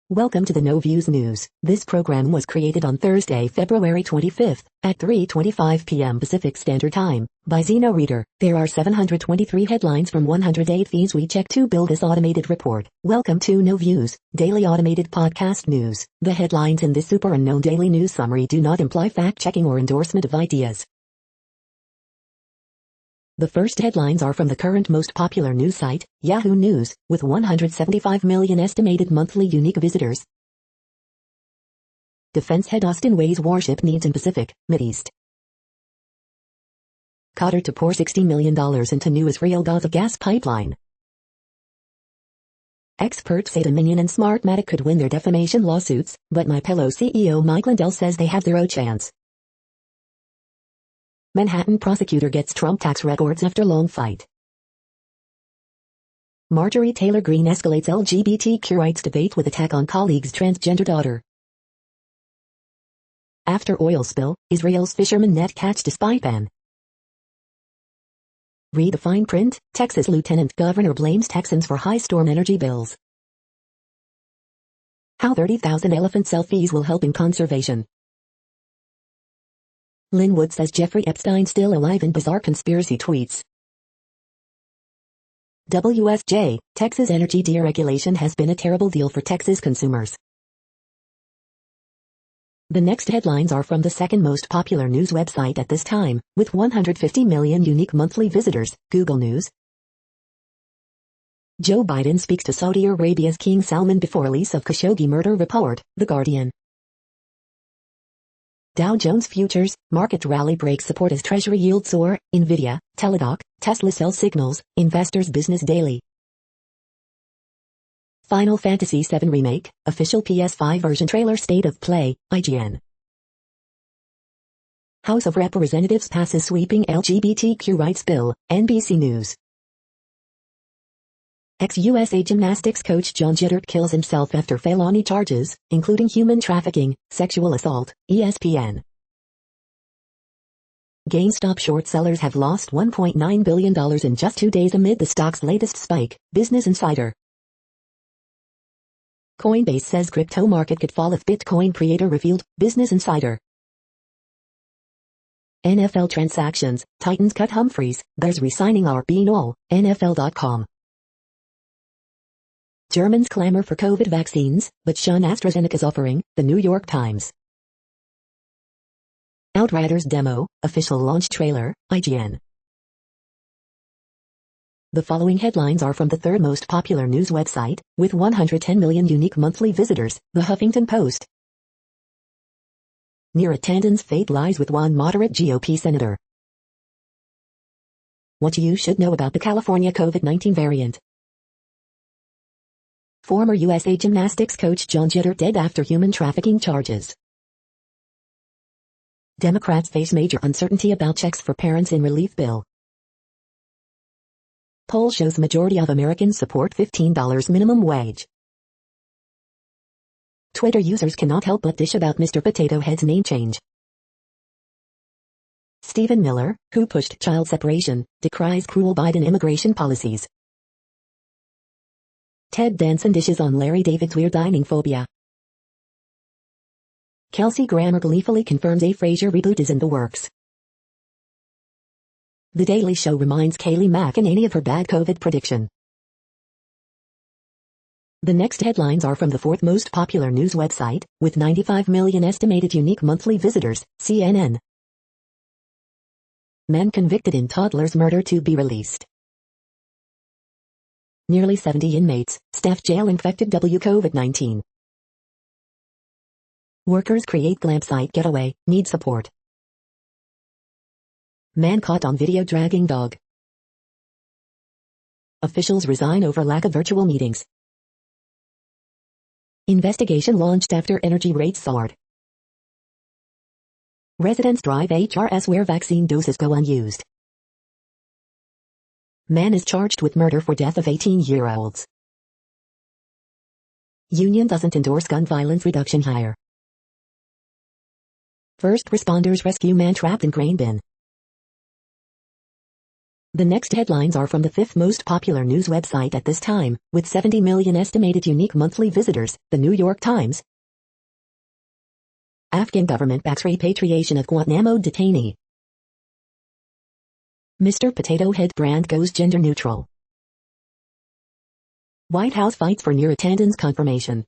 Welcome to the No Views News. This program was created on Thursday, February 25th, at 3:25 p.m. Pacific Standard Time, by Zeno Reader. There are 723 headlines from 108 feeds we check to build this automated report. Welcome to No Views, daily automated podcast news. The headlines in this super unknown daily news summary do not imply fact-checking or endorsement of ideas. The first headlines are from the current most popular news site, Yahoo News, with 175 million estimated monthly unique visitors. Defense head Austin weighs warship needs in Pacific, Mideast. Qatar to pour $60 million into new Israel-Gaza gas pipeline. Experts say Dominion and Smartmatic could win their defamation lawsuits, but MyPillow CEO Mike Lindell says they have zero chance. Manhattan prosecutor gets Trump tax records after long fight. Marjorie Taylor Greene escalates LGBTQ rights debate with attack on colleague's transgender daughter. After oil spill, Israel's fishermen net catch despite ban. Read the fine print, Texas Lieutenant Governor blames Texans for high storm energy bills. How 30,000 elephant selfies will help in conservation. Linwood says Jeffrey Epstein still alive in bizarre conspiracy tweets. WSJ, Texas energy deregulation has been a terrible deal for Texas consumers. The next headlines are from the second most popular news website at this time, with 150 million unique monthly visitors, Google News. Joe Biden speaks to Saudi Arabia's King Salman before release of Khashoggi murder report, The Guardian. Dow Jones Futures, market rally breaks support as Treasury yields soar, Nvidia, Teladoc, Tesla sells signals, Investors Business Daily. Final Fantasy VII Remake, official PS5 version trailer state of play, IGN. House of Representatives passes sweeping LGBTQ rights bill, NBC News. Ex-USA gymnastics coach John Jeddert kills himself after felony charges, including human trafficking, sexual assault, ESPN. GameStop short sellers have lost $1.9 billion in just 2 days amid the stock's latest spike, Business Insider. Coinbase says crypto market could fall if Bitcoin creator revealed, Business Insider. NFL transactions, Titans cut Humphries, Bears re-signing Arbinal, NFL.com. Germans clamor for COVID vaccines, but shun AstraZeneca's offering, The New York Times. Outriders demo, official launch trailer, IGN. The following headlines are from the third most popular news website, with 110 million unique monthly visitors, The Huffington Post. Near attendance fate lies with one moderate GOP senator. What you should know about the California COVID-19 variant. Former USA gymnastics coach John Jeddert dead after human trafficking charges. Democrats face major uncertainty about checks for parents in relief bill. Poll shows majority of Americans support $15 minimum wage. Twitter users cannot help but dish about Mr. Potato Head's name change. Stephen Miller, who pushed child separation, decries cruel Biden immigration policies. Ted Danson dishes on Larry David's weird dining phobia. Kelsey Grammer gleefully confirms a Frasier reboot is in the works. The Daily Show reminds Kayleigh McEnany of her bad COVID prediction. The next headlines are from the fourth most popular news website, with 95 million estimated unique monthly visitors, CNN. Men convicted in toddler's murder to be released. Nearly 70 inmates, staff jail infected COVID-19. Workers create glamp site getaway, need support. Man caught on video dragging dog. Officials resign over lack of virtual meetings. Investigation launched after energy rates soared. Residents drive HRS where vaccine doses go unused. Man is charged with murder for death of 18-year-olds. Union doesn't endorse gun violence reduction hire. First responders rescue man trapped in grain bin. The next headlines are from the fifth most popular news website at this time, with 70 million estimated unique monthly visitors, the New York Times. Afghan government backs repatriation of Guantanamo detainee. Mr. Potato Head brand goes gender neutral. White House fights for near attendance confirmation.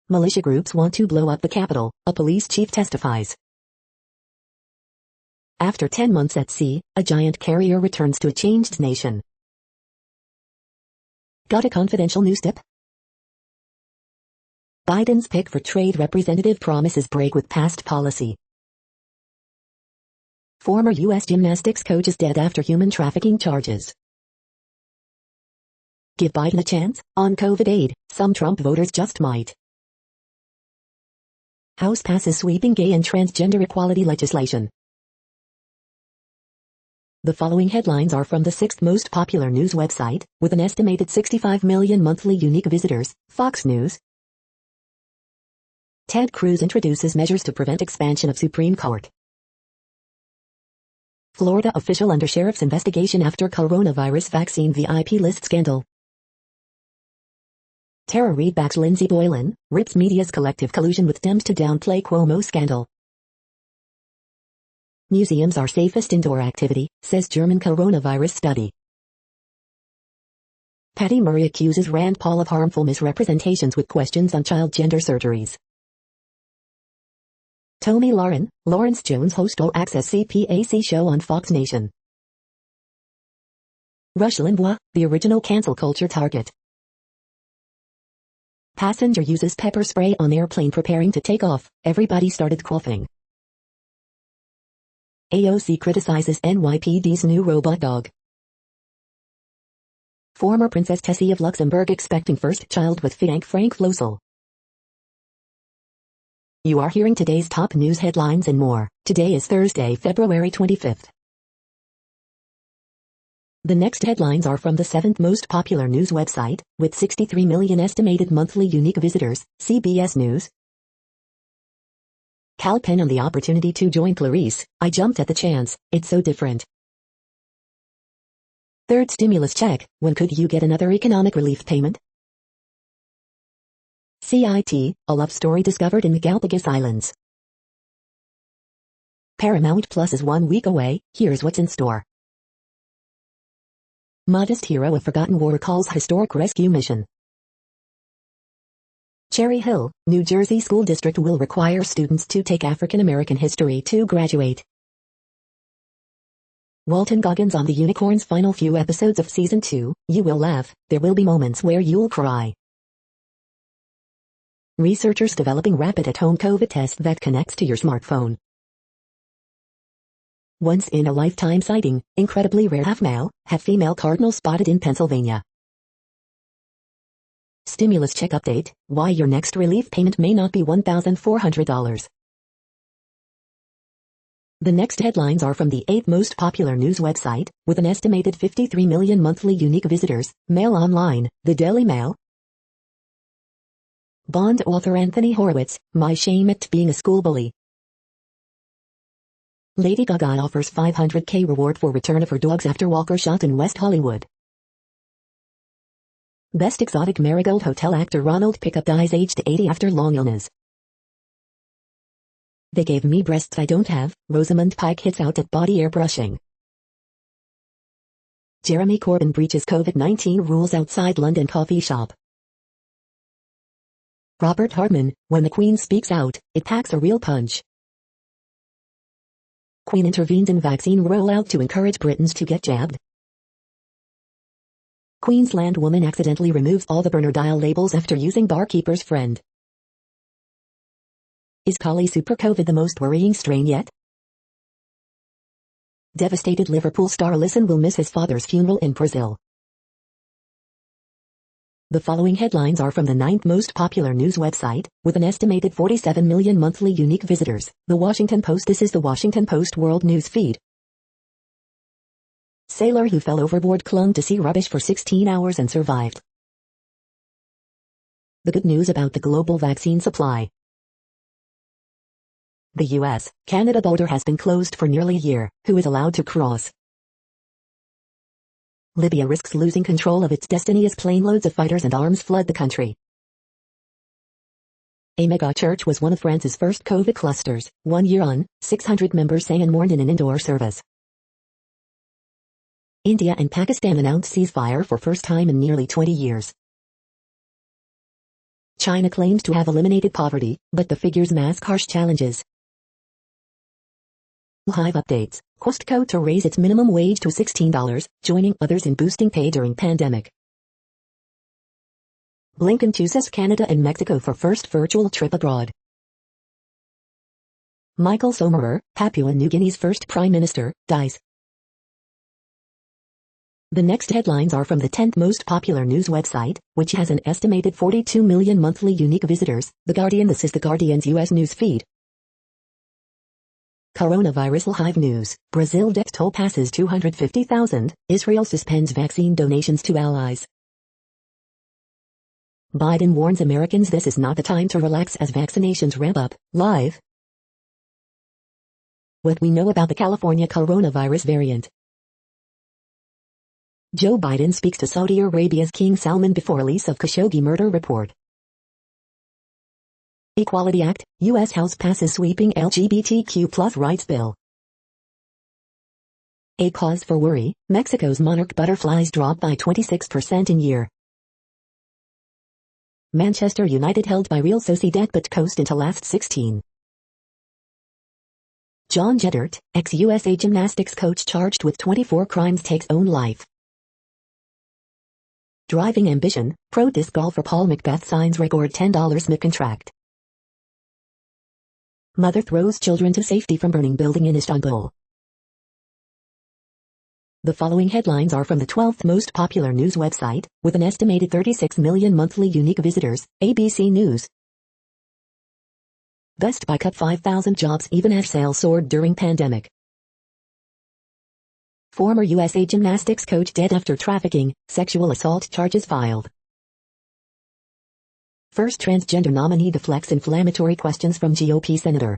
Militia groups want to blow up the Capitol, a police chief testifies. After 10 months at sea, a giant carrier returns to a changed nation. Got a confidential news tip? Biden's pick for trade representative promises break with past policy. Former U.S. gymnastics coach is dead after human trafficking charges. Give Biden a chance? On COVID aid, some Trump voters just might. House passes sweeping gay and transgender equality legislation. The following headlines are from the sixth most popular news website, with an estimated 65 million monthly unique visitors, Fox News. Ted Cruz introduces measures to prevent expansion of Supreme Court. Florida official under sheriff's investigation after coronavirus vaccine VIP list scandal. Tara Reid backs Lindsey Boylan, rips media's collective collusion with Dems to downplay Cuomo scandal. Museums are safest indoor activity, says German coronavirus study. Patty Murray accuses Rand Paul of harmful misrepresentations with questions on child gender surgeries. Tomi Lahren, Lawrence Jones host All Access CPAC show on Fox Nation. Rush Limbaugh, the original cancel culture target. Passenger uses pepper spray on airplane preparing to take off, everybody started coughing. AOC criticizes NYPD's new robot dog. Former Princess Tessie of Luxembourg expecting first child with Frank Flosel. You are hearing today's top news headlines and more. Today is Thursday, February 25th. The next headlines are from the seventh most popular news website, with 63 million estimated monthly unique visitors, CBS News. Cal Penn on the opportunity to join Clarice, I jumped at the chance, it's so different. Third stimulus check, when could you get another economic relief payment? CIT, a love story discovered in the Galapagos Islands. Paramount Plus is 1 week away, here's what's in store. Modest hero of Forgotten War calls historic rescue mission. Cherry Hill, New Jersey School District will require students to take African American history to graduate. Walton Goggins on the Unicorn's final few episodes of Season 2, you will laugh, there will be moments where you'll cry. Researchers developing rapid at-home COVID test that connects to your smartphone. Once-in-a-lifetime sighting, incredibly rare half-male, half-female cardinal spotted in Pennsylvania. Stimulus check update, why your next relief payment may not be $1,400. The next headlines are from the eighth most popular news website, with an estimated 53 million monthly unique visitors, Mail Online, the Daily Mail. Bond author Anthony Horowitz, my shame at being a school bully. Lady Gaga offers $500K reward for return of her dogs after Walker shot in West Hollywood. Best Exotic Marigold Hotel actor Ronald Pickup dies aged 80 after long illness. They gave me breasts I don't have, Rosamund Pike hits out at body airbrushing. Jeremy Corbyn breaches COVID-19 rules outside London coffee shop. Robert Hartman, when the Queen speaks out, it packs a real punch. Queen intervenes in vaccine rollout to encourage Britons to get jabbed. Queensland woman accidentally removes all the burner dial labels after using barkeeper's friend. Is Collie Super COVID the most worrying strain yet? Devastated Liverpool star Alisson will miss his father's funeral in Brazil. The following headlines are from the ninth most popular news website, with an estimated 47 million monthly unique visitors, The Washington Post. This is the Washington Post World News Feed. Sailor who fell overboard clung to sea rubbish for 16 hours and survived. The good news about the global vaccine supply. The US-Canada border has been closed for nearly a year. Who is allowed to cross? Libya risks losing control of its destiny as planeloads of fighters and arms flood the country. A mega-church was one of France's first COVID clusters. 1 year on, 600 members sang and mourned in an indoor service. India and Pakistan announced ceasefire for first time in nearly 20 years. China claims to have eliminated poverty, but the figures mask harsh challenges. Hive updates. Costco to raise its minimum wage to $16, joining others in boosting pay during pandemic. Blinken chooses Canada and Mexico for first virtual trip abroad. Michael Sommerer, Papua New Guinea's first prime minister, dies. The next headlines are from the 10th most popular news website, which has an estimated 42 million monthly unique visitors, The Guardian. This is The Guardian's U.S. news feed. Coronavirus Hive news. Brazil death toll passes 250,000. Israel suspends vaccine donations to allies. Biden warns Americans this is not the time to relax as vaccinations ramp up. Live. What we know about the California coronavirus variant. Joe Biden speaks to Saudi Arabia's King Salman before release of Khashoggi murder report. Equality Act, U.S. House passes sweeping LGBTQ+ rights bill. A cause for worry, Mexico's monarch butterflies drop by 26% in year. Manchester United held by Real Sociedad but coast into last 16. John Jeddert, ex-USA gymnastics coach charged with 24 crimes takes own life. Driving ambition, pro disc golfer Paul Macbeth signs record $10 MIP contract. Mother throws children to safety from burning building in Istanbul. The following headlines are from the 12th most popular news website, with an estimated 36 million monthly unique visitors, ABC News. Best Buy cut 5,000 jobs even as sales soared during pandemic. Former USA gymnastics coach dead after trafficking, sexual assault charges filed. First transgender nominee deflects inflammatory questions from GOP senator.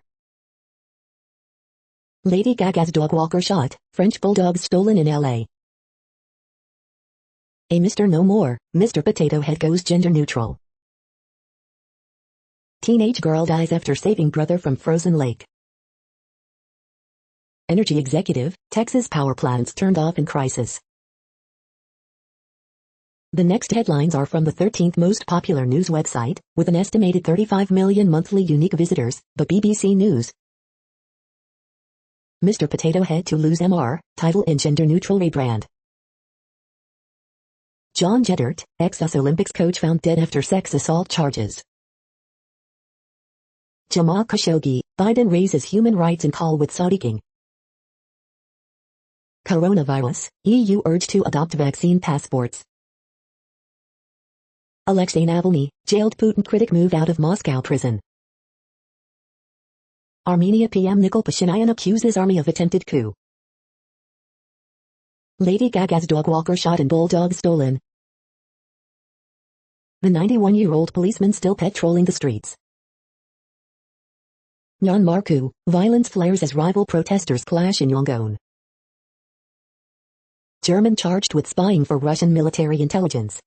Lady Gaga's dog walker shot, French bulldogs stolen in LA. A Mr. No More, Mr. Potato Head goes gender neutral. Teenage girl dies after saving brother from frozen lake. Energy executive, Texas power plants turned off in crisis. The next headlines are from the 13th most popular news website, with an estimated 35 million monthly unique visitors, the BBC News. Mr. Potato Head to lose MR, title in gender-neutral rebrand. John Jeddert, ex-US Olympics coach found dead after sex assault charges. Jamal Khashoggi, Biden raises human rights in call with Saudi king. Coronavirus, EU urged to adopt vaccine passports. Alexei Navalny, jailed Putin critic moved out of Moscow prison. Armenia PM Nikol Pashinyan accuses army of attempted coup. Lady Gaga's dog walker shot and bulldog stolen. The 91-year-old policeman still patrolling the streets. Myanmar coup, violence flares as rival protesters clash in Yangon. German charged with spying for Russian military intelligence.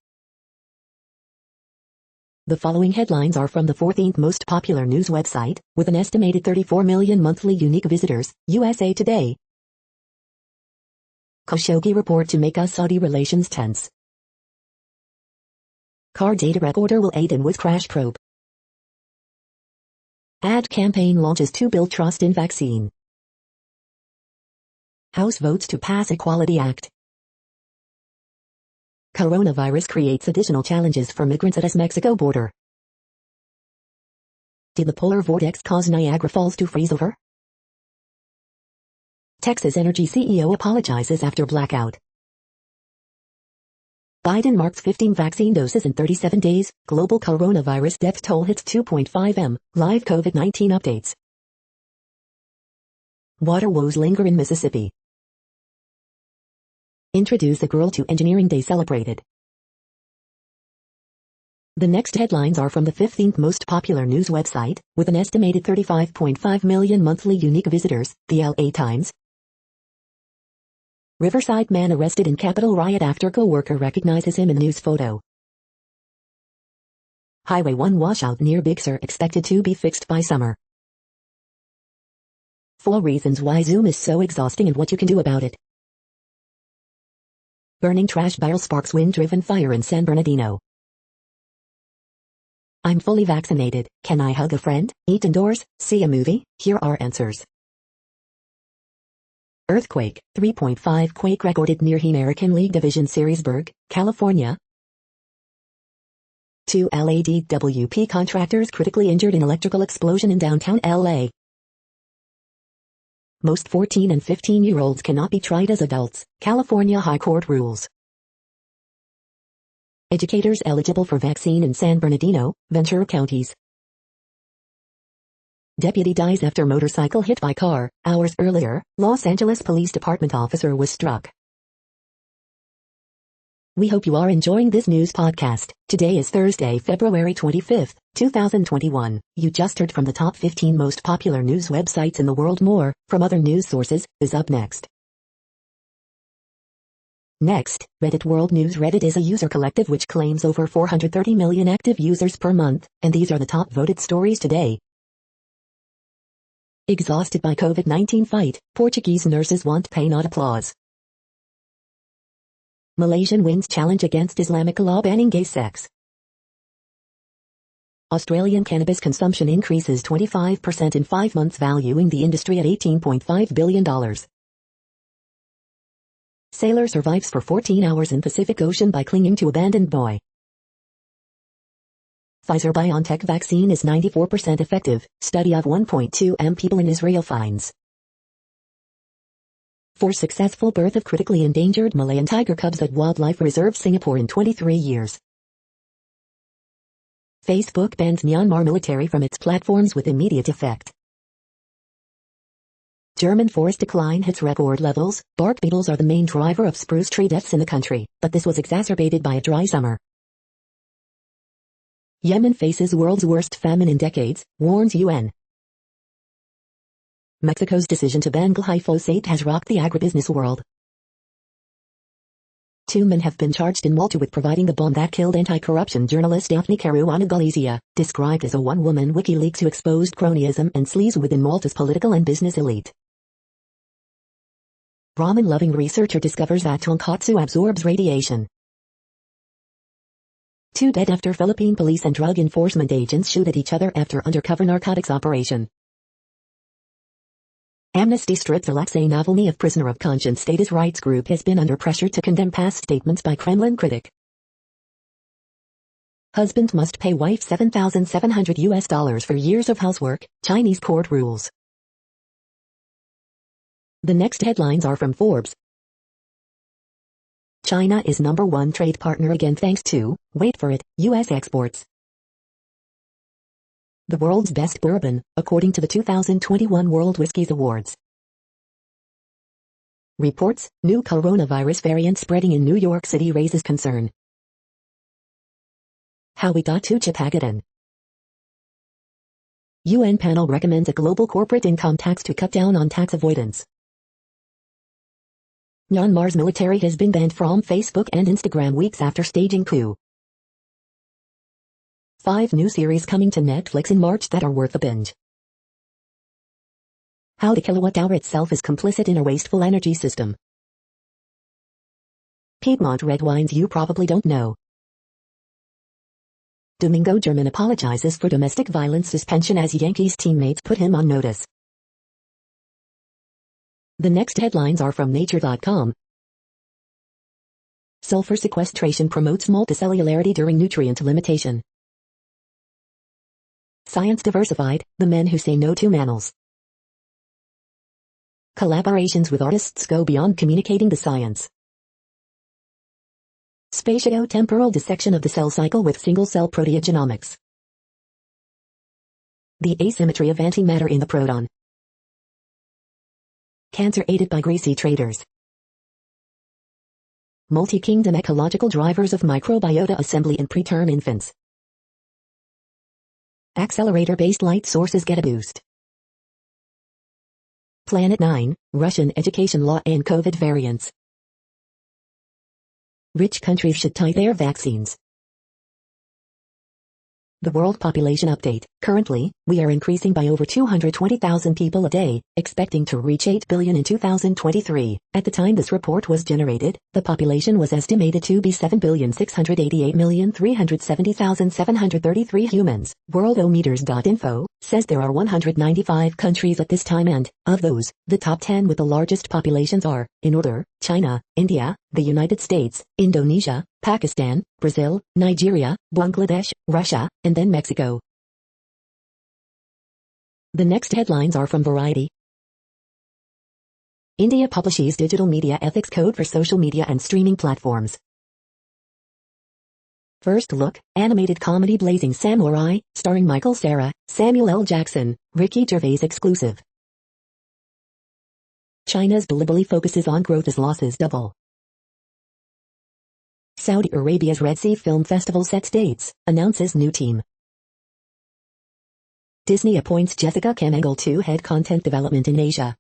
The following headlines are from the 14th most popular news website, with an estimated 34 million monthly unique visitors, USA Today. Khashoggi report to make US-Saudi relations tense. Car data recorder will aid in with crash probe. Ad campaign launches to build trust in vaccine. House votes to pass Equality Act. Coronavirus creates additional challenges for migrants at US-Mexico border. Did the polar vortex cause Niagara Falls to freeze over? Texas Energy CEO apologizes after blackout. Biden marks 15 vaccine doses in 37 days, global coronavirus death toll hits 2.5 m, live COVID-19 updates. Water woes linger in Mississippi. Introduce a girl to Engineering Day celebrated. The next headlines are from the 15th most popular news website, with an estimated 35.5 million monthly unique visitors, the LA Times. Riverside man arrested in Capitol riot after co-worker recognizes him in news photo. Highway 1 washout near Big Sur expected to be fixed by summer. 4 reasons why Zoom is so exhausting and what you can do about it. Burning trash barrel sparks wind-driven fire in San Bernardino. I'm fully vaccinated. Can I hug a friend, eat indoors, see a movie? Here are answers. Earthquake, 3.5 quake recorded near American League Division Seriesburg, California. 2 LADWP contractors critically injured in electrical explosion in downtown LA. Most 14 and 15-year-olds cannot be tried as adults, California High Court rules. Educators eligible for vaccine in San Bernardino, Ventura counties. Deputy dies after motorcycle hit by car. Hours earlier, Los Angeles Police Department officer was struck. We hope you are enjoying this news podcast. Today is Thursday, February 25th, 2021. You just heard from the top 15 most popular news websites in the world. More, from other news sources, is up next. Next, Reddit World News. Reddit is a user collective which claims over 430 million active users per month, and these are the top voted stories today. Exhausted by COVID-19 fight, Portuguese nurses want pay not applause. Malaysian wins challenge against Islamic law banning gay sex. Australian cannabis consumption increases 25% in 5 months, valuing the industry at $18.5 billion. Sailor survives for 14 hours in Pacific Ocean by clinging to abandoned buoy. Pfizer-BioNTech vaccine is 94% effective. Study of 1.2 million people in Israel finds. For successful birth of critically endangered Malayan tiger cubs at Wildlife Reserve Singapore in 23 years. Facebook bans Myanmar military from its platforms with immediate effect. German forest decline hits record levels. Bark beetles are the main driver of spruce tree deaths in the country, but this was exacerbated by a dry summer. Yemen faces world's worst famine in decades, warns UN. Mexico's decision to ban glyphosate has rocked the agribusiness world. 2 men have been charged in Malta with providing the bomb that killed anti-corruption journalist Daphne Caruana Galizia, described as a one-woman WikiLeaks who exposed cronyism and sleaze within Malta's political and business elite. Ramen-loving researcher discovers that tonkatsu absorbs radiation. 2 dead after Philippine police and drug enforcement agents shoot at each other after undercover narcotics operation. Amnesty strips Alexei Navalny of prisoner of conscience. Status rights group has been under pressure to condemn past statements by Kremlin critic. Husband must pay wife $7,700 for years of housework, Chinese court rules. The next headlines are from Forbes. China is number 1 trade partner again thanks to, wait for it, U.S. exports. The world's best bourbon, according to the 2021 World Whiskies Awards. Reports, new coronavirus variant spreading in New York City raises concern. How we got to Chipagadan. UN panel recommends a global corporate income tax to cut down on tax avoidance. Myanmar's military has been banned from Facebook and Instagram weeks after staging coup. 5 new series coming to Netflix in March that are worth a binge. How the kilowatt-hour itself is complicit in a wasteful energy system. Piedmont red wines you probably don't know. Domingo German apologizes for domestic violence suspension as Yankees teammates put him on notice. The next headlines are from Nature.com. Sulfur sequestration promotes multicellularity during nutrient limitation. Science Diversified, the men who say no to mammals. Collaborations with artists go beyond communicating the science. Spatiotemporal dissection of the cell cycle with single-cell proteogenomics. The asymmetry of antimatter in the proton. Cancer aided by greasy traders. Multi-kingdom ecological drivers of microbiota assembly in preterm infants. Accelerator-based light sources get a boost. Planet 9, Russian education law and COVID variants. Rich countries should tie their vaccines. The World Population Update. Currently, we are increasing by over 220,000 people a day, expecting to reach 8 billion in 2023. At the time this report was generated, the population was estimated to be 7,688,370,733 humans. Worldometers.info says there are 195 countries at this time and, of those, the top 10 with the largest populations are, in order, China, India, the United States, Indonesia, Pakistan, Brazil, Nigeria, Bangladesh, Russia, and then Mexico. The next headlines are from Variety. India publishes Digital Media Ethics Code for social media and streaming platforms. First Look, animated comedy Blazing Samurai, starring Michael Cera, Samuel L. Jackson, Ricky Gervais exclusive. China's Bilibili focuses on growth as losses double. Saudi Arabia's Red Sea Film Festival sets dates, announces new team. Disney appoints Jessica Kamengle to head content development in Asia.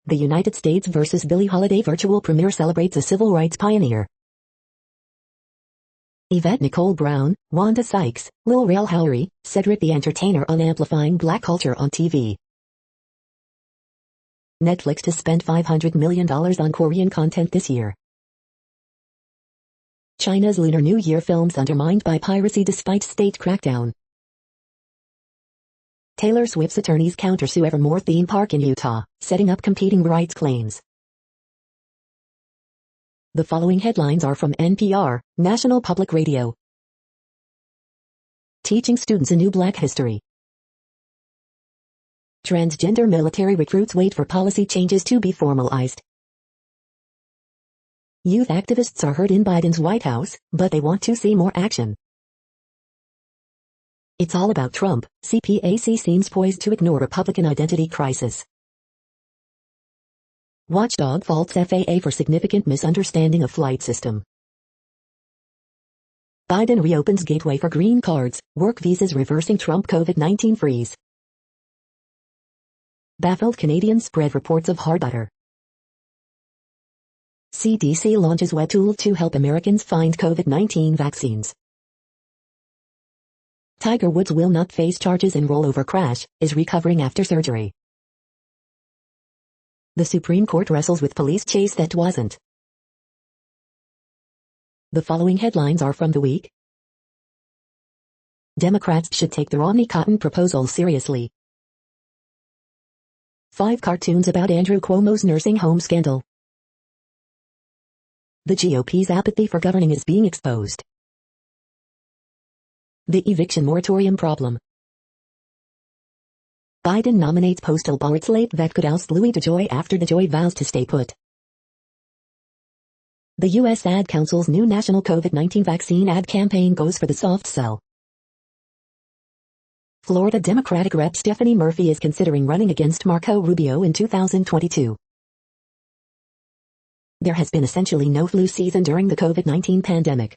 The United States vs. Billie Holiday virtual premiere celebrates a civil rights pioneer. Yvette Nicole Brown, Wanda Sykes, Lil Rel Howery, Cedric the Entertainer on amplifying black culture on TV. Netflix to spend $500 million on Korean content this year. China's Lunar New Year films undermined by piracy despite state crackdown. Taylor Swift's attorneys countersue Evermore theme park in Utah, setting up competing rights claims. The following headlines are from NPR, National Public Radio. Teaching students a new Black history. Transgender military recruits wait for policy changes to be formalized. Youth activists are heard in Biden's White House, but they want to see more action. It's all about Trump. CPAC seems poised to ignore Republican identity crisis. Watchdog faults FAA for significant misunderstanding of flight system. Biden reopens gateway for green cards, work visas reversing Trump COVID-19 freeze. Baffled Canadians spread reports of hard butter. CDC launches web tool to help Americans find COVID-19 vaccines. Tiger Woods will not face charges in rollover crash, is recovering after surgery. The Supreme Court wrestles with police chase that wasn't. The following headlines are from The Week. Democrats should take the Romney Cotton proposal seriously. 5 cartoons about Andrew Cuomo's nursing home scandal. The GOP's apathy for governing is being exposed. The eviction moratorium problem. Biden nominates postal ballot slate that could oust Louis DeJoy after DeJoy vows to stay put. The U.S. Ad Council's new national COVID-19 vaccine ad campaign goes for the soft sell. Florida Democratic Rep Stephanie Murphy is considering running against Marco Rubio in 2022. There has been essentially no flu season during the COVID-19 pandemic.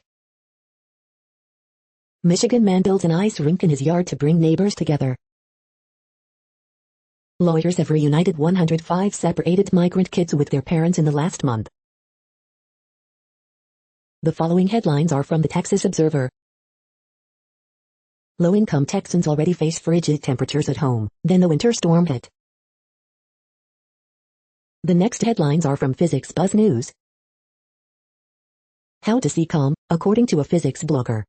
Michigan man builds an ice rink in his yard to bring neighbors together. Lawyers have reunited 105 separated migrant kids with their parents in the last month. The following headlines are from the Texas Observer. Low-income Texans already face frigid temperatures at home, then the winter storm hit. The next headlines are from Physics Buzz News. How to see calm, according to a physics blogger.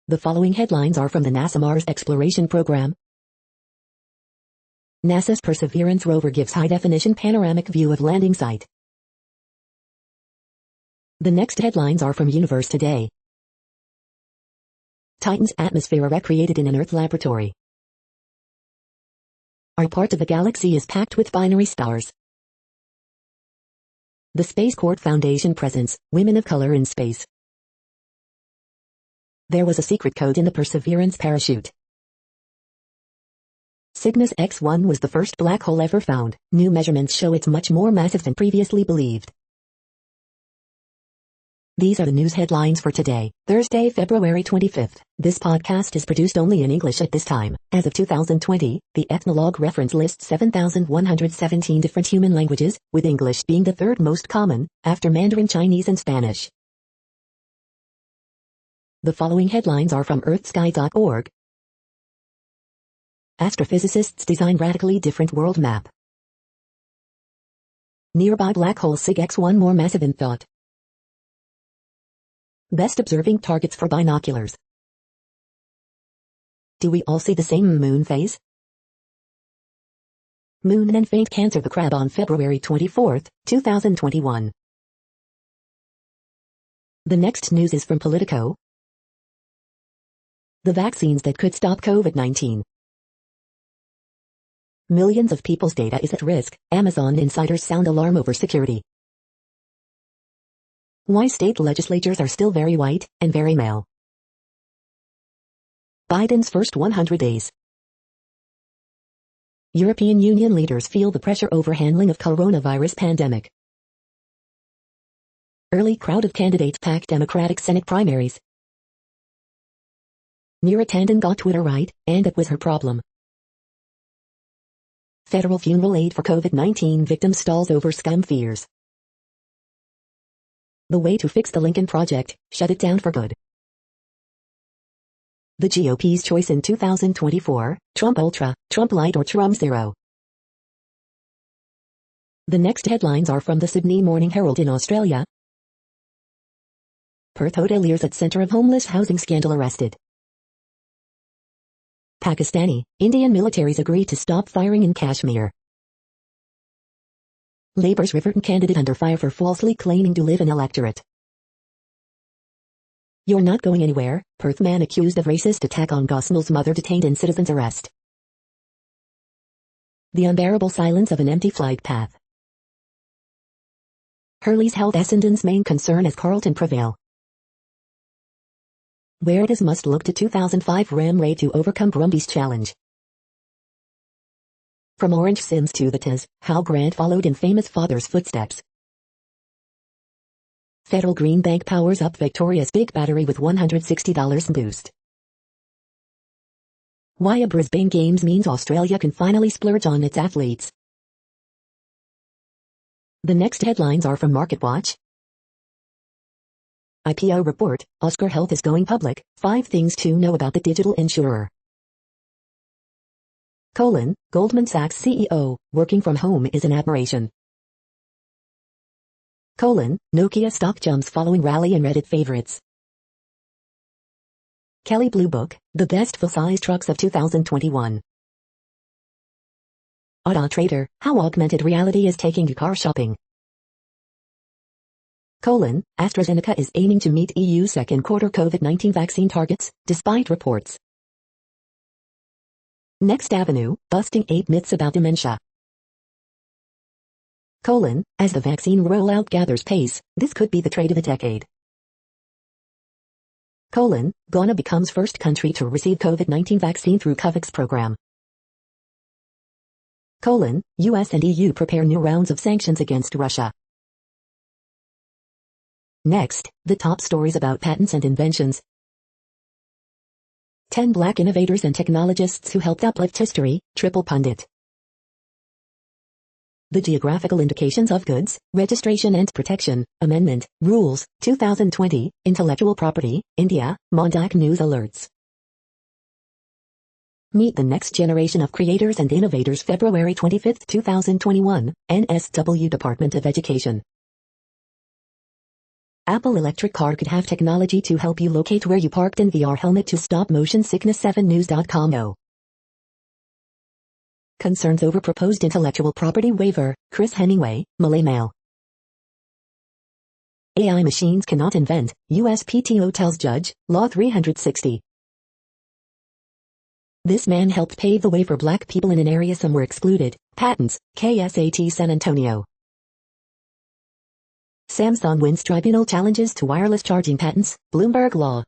The following headlines are from the NASA Mars Exploration Program. NASA's Perseverance rover gives high-definition panoramic view of landing site. The next headlines are from Universe Today. Titan's atmosphere are recreated in an Earth laboratory. Our part of the galaxy is packed with binary stars. The Space Court Foundation presents Women of Color in Space. There was a secret code in the Perseverance parachute. Cygnus X1 was the first black hole ever found. New measurements show it's much more massive than previously believed. These are the news headlines for today, Thursday, February 25th. This podcast is produced only in English at this time. As of 2020, the Ethnologue reference lists 7,117 different human languages, with English being the third most common, after Mandarin Chinese and Spanish. The following headlines are from earthsky.org. Astrophysicists design radically different world map. Nearby black hole SIG X1 more massive than thought. Best observing targets for binoculars. Do we all see the same moon phase? Moon and faint Cancer the crab on February 24, 2021. The next news is from Politico. The vaccines that could stop COVID-19. Millions of people's data is at risk, Amazon insiders sound alarm over security. Why state legislatures are still very white and very male. Biden's first 100 days. European Union leaders feel the pressure over handling of coronavirus pandemic. Early crowd of candidates pack Democratic Senate primaries. Neera Tanden got Twitter right, and that was her problem. Federal funeral aid for COVID-19 victims stalls over scam fears. The way to fix the Lincoln Project, shut it down for good. The GOP's choice in 2024, Trump Ultra, Trump Light or Trump Zero. The next headlines are from the Sydney Morning Herald in Australia. Perth hoteliers at centre of homeless housing scandal arrested. Pakistani, Indian militaries agree to stop firing in Kashmir. Labour's Riverton candidate under fire for falsely claiming to live in electorate. You're not going anywhere, Perth man accused of racist attack on Gosnell's mother detained in citizen's arrest. The unbearable silence of an empty flight path. Hurley's held Essendon's main concern as Carlton prevail. Where does must look to 2005 Ram Ray to overcome Brumby's challenge. From Orange Sims to the Tiz, how Grant followed in famous father's footsteps. Federal Green Bank powers up Victoria's big battery with $160 boost. Why a Brisbane Games means Australia can finally splurge on its athletes. The next headlines are from MarketWatch. IPO report, Oscar Health is going public, 5 things to know about the digital insurer. Goldman Sachs CEO, working from home is an aberration. Nokia stock jumps following rally in Reddit favorites. Kelley Blue Book, the best full-size trucks of 2021. Auto Trader, how augmented reality is taking you car shopping. AstraZeneca is aiming to meet EU second quarter COVID-19 vaccine targets, despite reports. Next Avenue, busting 8 myths about dementia. As the vaccine rollout gathers pace, this could be the trade of the decade. Ghana becomes first country to receive COVID-19 vaccine through COVAX program. US and EU prepare new rounds of sanctions against Russia. Next, the top stories about patents and inventions. 10 black innovators and technologists who helped uplift history, triple pundit. The Geographical Indications of Goods, Registration and Protection, Amendment, Rules, 2020, Intellectual Property, India, Mondak News Alerts. Meet the next generation of creators and innovators February 25, 2021, NSW Department of Education. Apple electric car could have technology to help you locate where you parked in VR helmet to stop motion sickness 7news.com. Concerns over proposed intellectual property waiver, Chris Hemingway, Malay Mail. AI machines cannot invent, USPTO tells judge, Law 360. This man helped pave the way for black people in an area some were excluded, patents, KSAT San Antonio. Samsung wins tribunal challenges to wireless charging patents, Bloomberg Law.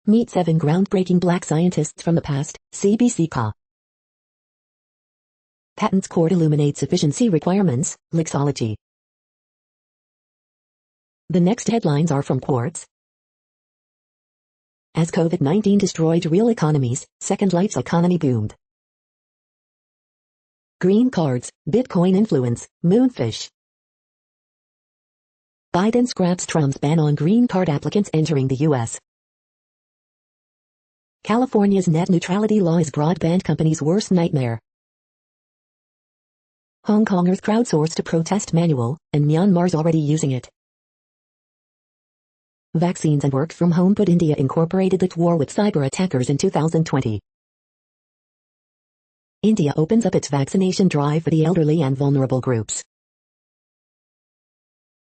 Meet 7 groundbreaking black scientists from the past, CBC-CA. Patents court illuminates efficiency requirements, Lexology. The next headlines are from Quartz. As COVID-19 destroyed real economies, Second Life's economy boomed. Green cards, Bitcoin influence, moonfish. Biden scraps Trump's ban on green card applicants entering the U.S. California's net neutrality law is broadband companies' worst nightmare. Hong Kongers crowdsourced a protest manual, and Myanmar's already using it. Vaccines and work from home put India incorporated the war with cyber attackers in 2020. India opens up its vaccination drive for the elderly and vulnerable groups.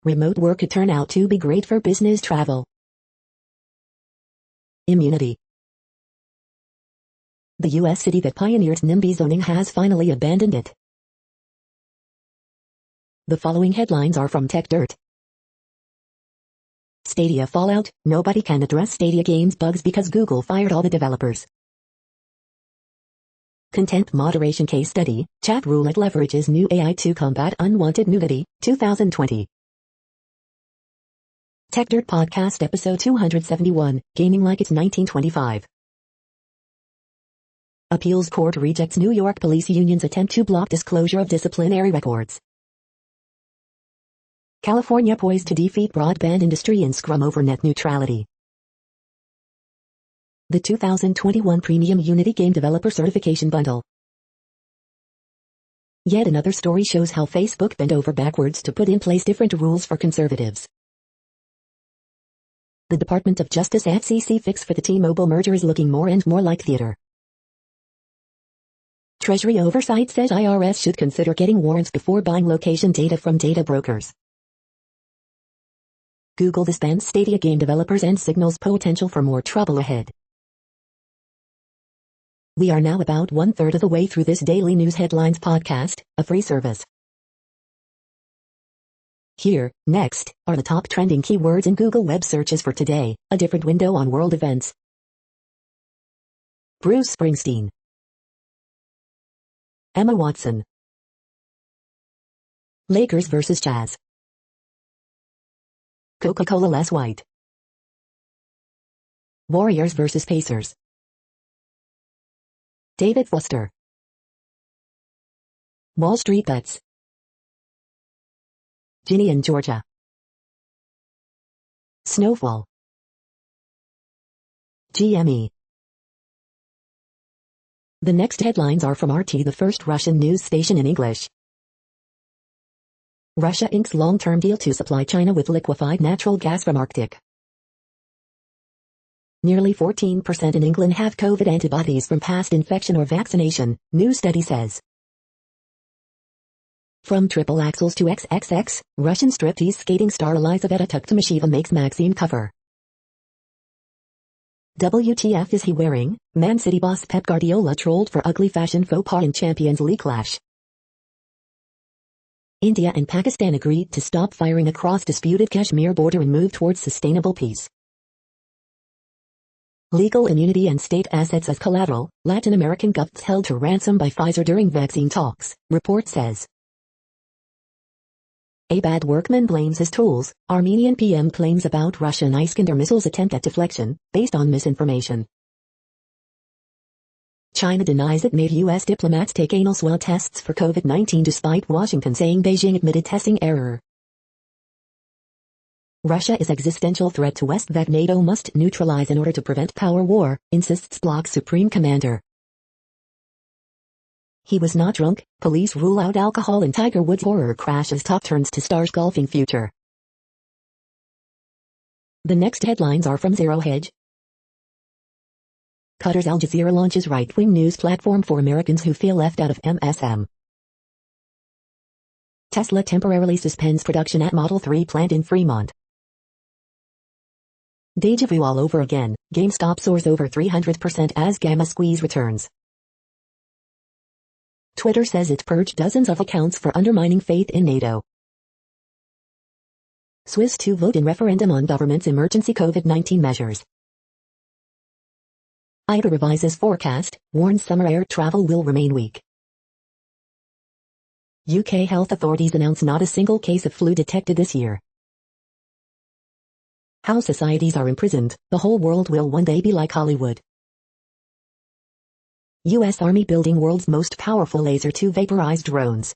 Remote work could turn out to be great for business travel. Immunity. The U.S. city that pioneered NIMBY zoning has finally abandoned it. The following headlines are from TechDirt. Stadia fallout, nobody can address Stadia games bugs because Google fired all the developers. Content moderation case study, chat roulette leverages new AI to combat unwanted nudity, 2020. TechDirt Podcast Episode 271, Gaming Like It's 1925. Appeals Court rejects New York Police Union's attempt to block disclosure of disciplinary records. California poised to defeat broadband industry in scrum over net neutrality. The 2021 Premium Unity Game Developer Certification Bundle. Yet another story shows how Facebook bent over backwards to put in place different rules for conservatives. The Department of Justice FCC fix for the T-Mobile merger is looking more and more like theater. Treasury oversight says IRS should consider getting warrants before buying location data from data brokers. Google disbands Stadia game developers and signals potential for more trouble ahead. We are now about 1/3 of the way through this daily news headlines podcast, a free service. Here, next, are the top trending keywords in Google web searches for today, a different window on world events. Bruce Springsteen. Emma Watson. Lakers vs. Jazz. Coca-Cola less white. Warriors vs. Pacers. David Foster. Wall Street bets. Ginny in Georgia. Snowfall. GME. The next headlines are from RT, the first Russian news station in English. Russia inks long-term deal to supply China with liquefied natural gas from Arctic. Nearly 14% in England have COVID antibodies from past infection or vaccination, new study says. From triple axels to XXX, Russian striptease skating star Elizaveta Tuktamasheva makes magazine cover. WTF is he wearing? Man City boss Pep Guardiola trolled for ugly fashion faux pas in Champions League clash. India and Pakistan agreed to stop firing across disputed Kashmir border and move towards sustainable peace. Legal immunity and state assets as collateral, Latin American govts held to ransom by Pfizer during vaccine talks, report says. A bad workman blames his tools, Armenian PM claims about Russian Iskander missiles attempt at deflection, based on misinformation. China denies it made U.S. diplomats take anal swab tests for COVID-19 despite Washington saying Beijing admitted testing error. Russia is existential threat to West that NATO must neutralize in order to prevent power war, insists bloc supreme commander. He was not drunk, police rule out alcohol in Tiger Woods horror crash as top turns to stars golfing future. The next headlines are from Zero Hedge. Qatar's Al Jazeera launches right-wing news platform for Americans who feel left out of MSM. Tesla temporarily suspends production at Model 3 plant in Fremont. Deja vu all over again, GameStop soars over 300% as Gamma Squeeze returns. Twitter says it purged dozens of accounts for undermining faith in NATO. Swiss to vote in referendum on government's emergency COVID-19 measures. Ida revises forecast, warns summer air travel will remain weak. UK health authorities announce not a single case of flu detected this year. How societies are imprisoned, the whole world will one day be like Hollywood. U.S. Army building world's most powerful laser-to vaporized drones.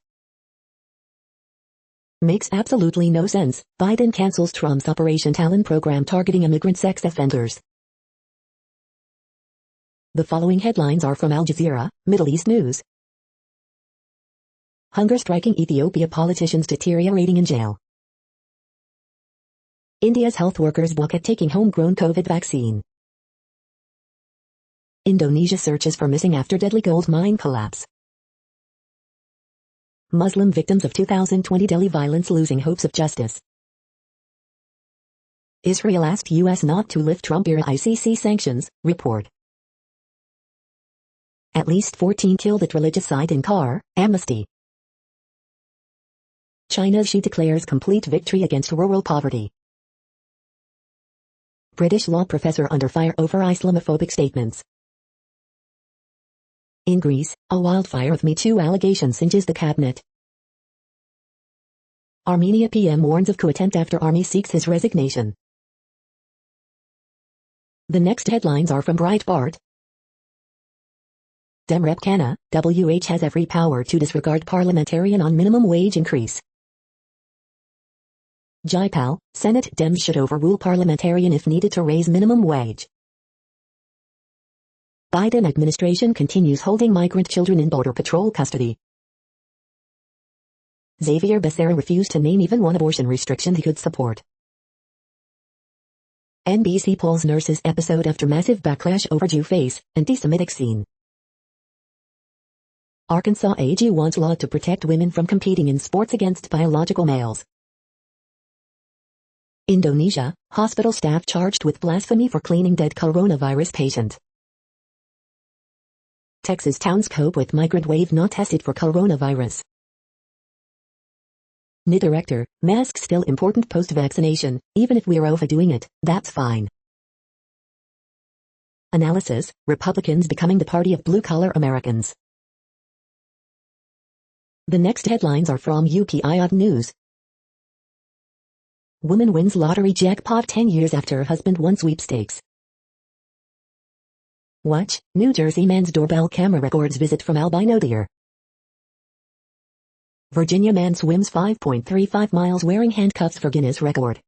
Makes absolutely no sense. Biden cancels Trump's Operation Talon program targeting immigrant sex offenders. The following headlines are from Al Jazeera, Middle East News. Hunger striking Ethiopia, politicians deteriorating in jail. India's health workers balk at taking homegrown COVID vaccine. Indonesia searches for missing after deadly gold mine collapse. Muslim victims of 2020 Delhi violence losing hopes of justice. Israel asked U.S. not to lift Trump-era ICC sanctions, report. At least 14 killed at religious site in car, amnesty. China's Xi declares complete victory against rural poverty. British law professor under fire over Islamophobic statements. In Greece, a wildfire of Me Too allegations singes the cabinet. Armenia PM warns of coup attempt after army seeks his resignation. The next headlines are from Breitbart. Dem Rep Canna, WH has every power to disregard parliamentarian on minimum wage increase. Jaipal, Senate Dems should overrule parliamentarian if needed to raise minimum wage. Biden administration continues holding migrant children in Border Patrol custody. Xavier Becerra refused to name even one abortion restriction he could support. NBC pulls nurses episode after massive backlash over Jew face, anti-Semitic scene. Arkansas AG wants law to protect women from competing in sports against biological males. Indonesia, hospital staff charged with blasphemy for cleaning dead coronavirus patient. Texas towns cope with migrant wave not tested for coronavirus. NI director, masks still important post-vaccination, even if we're overdoing it, that's fine. Analysis, Republicans becoming the party of blue-collar Americans. The next headlines are from UPI News. Woman wins lottery jackpot 10 years after husband won sweepstakes. Watch, New Jersey man's doorbell camera records visit from albino deer. Virginia man swims 5.35 miles wearing handcuffs for Guinness record.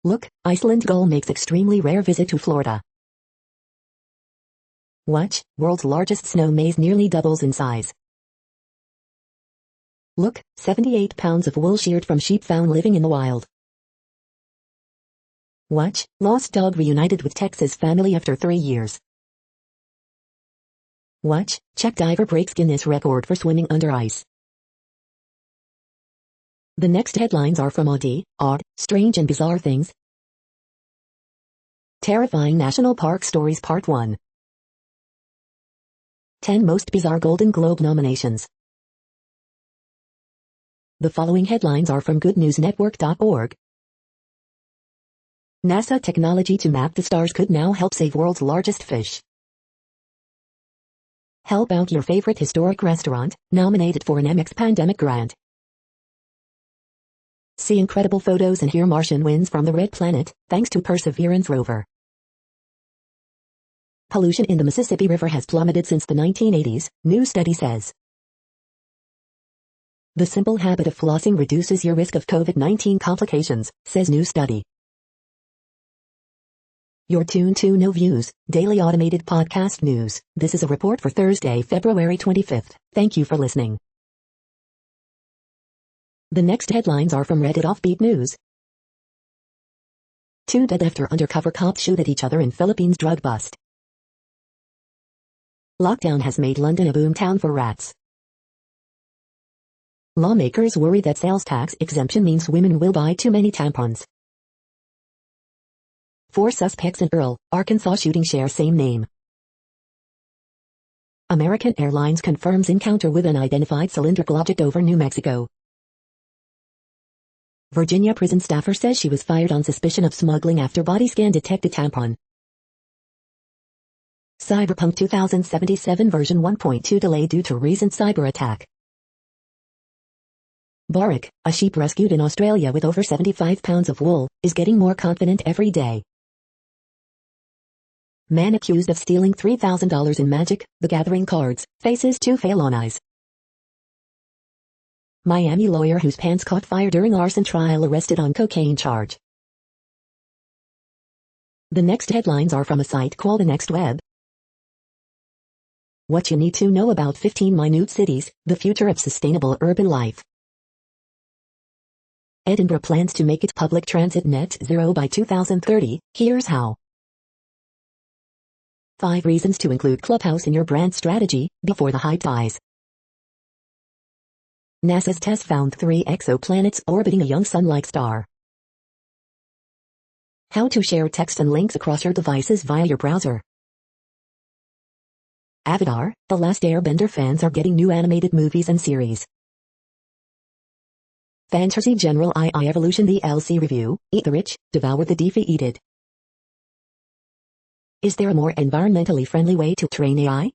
Look, Iceland gull makes extremely rare visit to Florida. Watch, world's largest snow maze nearly doubles in size. Look, 78 pounds of wool sheared from sheep found living in the wild. Watch, lost dog reunited with Texas family after 3 years. Watch, Czech diver breaks Guinness record for swimming under ice. The next headlines are from Odd, Strange and Bizarre Things. Terrifying National Park Stories Part 1. 10 Most Bizarre Golden Globe Nominations. The following headlines are from goodnewsnetwork.org. NASA technology to map the stars could now help save world's largest fish. Help out your favorite historic restaurant, nominated for an MX Pandemic grant. See incredible photos and hear Martian winds from the Red Planet, thanks to Perseverance rover. Pollution in the Mississippi River has plummeted since the 1980s, new study says. The simple habit of flossing reduces your risk of COVID-19 complications, says new study. You're tuned to No Views, daily automated podcast news. This is a report for Thursday, February 25th. Thank you for listening. The next headlines are from Reddit Offbeat News. 2 dead after undercover cops shoot at each other in Philippines drug bust. Lockdown has made London a boom town for rats. Lawmakers worry that sales tax exemption means women will buy too many tampons. 4 suspects in Earl, Arkansas shooting share same name. American Airlines confirms encounter with unidentified cylindrical object over New Mexico. Virginia prison staffer says she was fired on suspicion of smuggling after body scan detected tampon. Cyberpunk 2077 version 1.2 delayed due to recent cyber attack. Barak, a sheep rescued in Australia with over 75 pounds of wool, is getting more confident every day. Man accused of stealing $3,000 in Magic: The Gathering cards, faces 2 felonies. Miami lawyer whose pants caught fire during arson trial arrested on cocaine charge. The next headlines are from a site called The Next Web. What you need to know about 15 minute cities, the future of sustainable urban life. Edinburgh plans to make its public transit net zero by 2030, here's how. 5 reasons to include Clubhouse in your brand strategy, before the hype dies. NASA's test found 3 exoplanets orbiting a young sun-like star. How to share text and links across your devices via your browser. Avatar: The Last Airbender fans are getting new animated movies and series. Fantasy General II Evolution DLC review: Eat the rich, devour the defeated. Is there a more environmentally friendly way to train AI?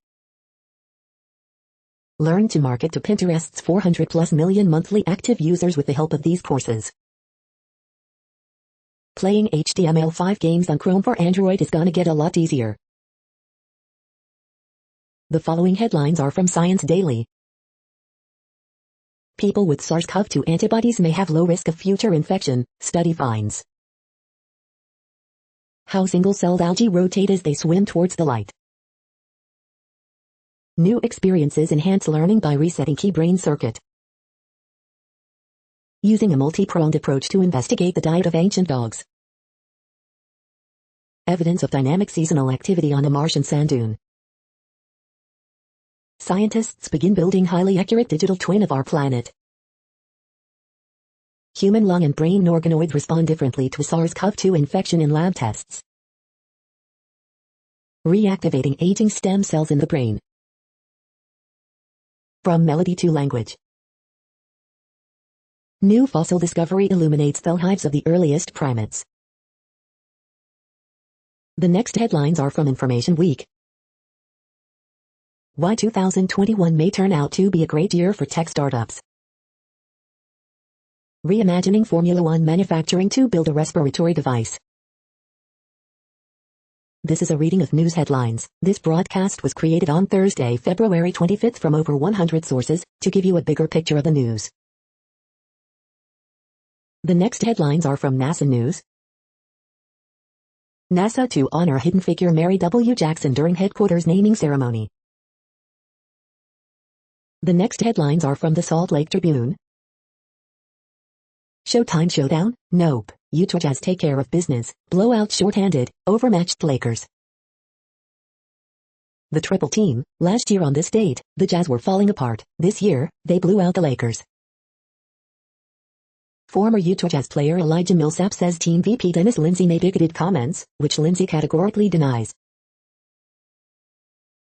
Learn to market to Pinterest's 400+ million monthly active users with the help of these courses. Playing HTML5 games on Chrome for Android is gonna get a lot easier. The following headlines are from Science Daily. People with SARS-CoV-2 antibodies may have low risk of future infection, study finds. How single-celled algae rotate as they swim towards the light. New experiences enhance learning by resetting key brain circuit. Using a multi-pronged approach to investigate the diet of ancient dogs. Evidence of dynamic seasonal activity on a Martian sand dune. Scientists begin building highly accurate digital twin of our planet. Human lung and brain organoids respond differently to SARS-CoV-2 infection in lab tests. Reactivating aging stem cells in the brain. From melody to language. New fossil discovery illuminates cell hives of the earliest primates. The next headlines are from Information Week. Why 2021 may turn out to be a great year for tech startups. Reimagining Formula One manufacturing to build a respiratory device. This is a reading of news headlines. This broadcast was created on Thursday, February 25th from over 100 sources, to give you a bigger picture of the news. The next headlines are from NASA News. NASA to honor hidden figure Mary W. Jackson during headquarters naming ceremony. The next headlines are from the Salt Lake Tribune. Showtime showdown? Nope. Utah Jazz take care of business, blowout shorthanded, overmatched Lakers. The triple team: last year on this date, the Jazz were falling apart. This year, they blew out the Lakers. Former Utah Jazz player Elijah Millsap says Team VP Dennis Lindsey made bigoted comments, which Lindsey categorically denies.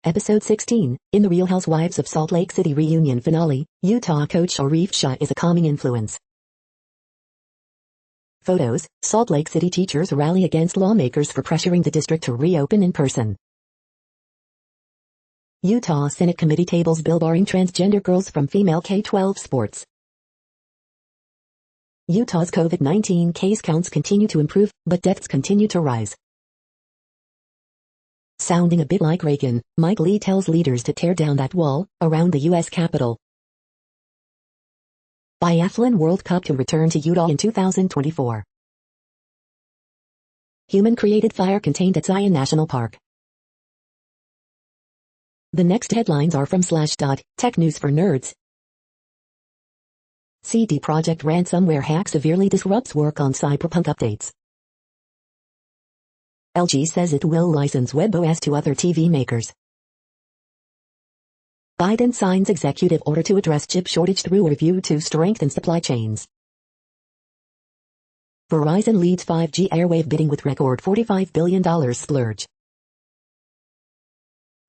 Episode 16, in the Real Housewives of Salt Lake City reunion finale, Utah coach Sharif Shah is a calming influence. Photos: Salt Lake City teachers rally against lawmakers for pressuring the district to reopen in person. Utah Senate committee tables bill barring transgender girls from female K-12 sports. Utah's COVID-19 case counts continue to improve, but deaths continue to rise. Sounding a bit like Reagan, Mike Lee tells leaders to tear down that wall around the U.S. Capitol. Biathlon World Cup to return to Utah in 2024. Human-created fire contained at Zion National Park. The next headlines are from Slashdot, Tech News for Nerds. CD Projekt ransomware hack severely disrupts work on Cyberpunk updates. LG says it will license WebOS to other TV makers. Biden signs executive order to address chip shortage through a review to strengthen supply chains. Verizon leads 5G airwave bidding with record $45 billion splurge.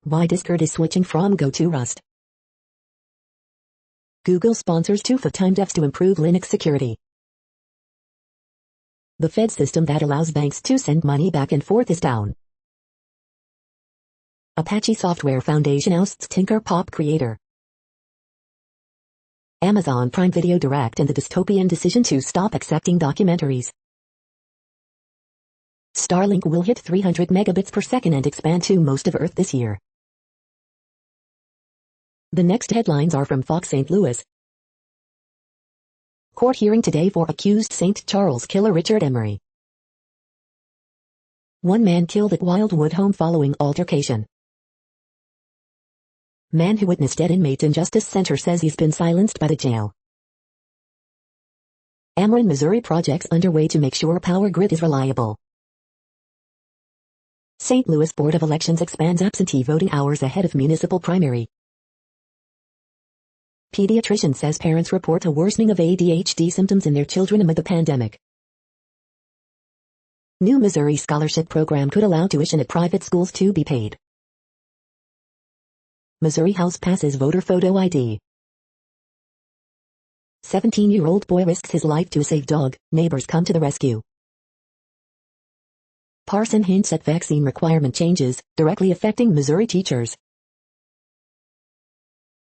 Why Discord is switching from Go to Rust. Google sponsors 2 full-time devs to improve Linux security. The Fed system that allows banks to send money back and forth is down. Apache Software Foundation ousts Tinker Pop creator. Amazon Prime Video Direct and the dystopian decision to stop accepting documentaries. Starlink will hit 300 megabits per second and expand to most of Earth this year. The next headlines are from Fox St. Louis. Court hearing today for accused St. Charles killer Richard Emery. One man killed at Wildwood home following altercation. Man who witnessed dead inmate in Justice Center says he's been silenced by the jail. Ameren, Missouri projects underway to make sure power grid is reliable. St. Louis Board of Elections expands absentee voting hours ahead of municipal primary. Pediatrician says parents report a worsening of ADHD symptoms in their children amid the pandemic. New Missouri scholarship program could allow tuition at private schools to be paid. Missouri House passes voter photo ID. 17-year-old boy risks his life to save dog, neighbors come to the rescue. Parson hints at vaccine requirement changes, directly affecting Missouri teachers.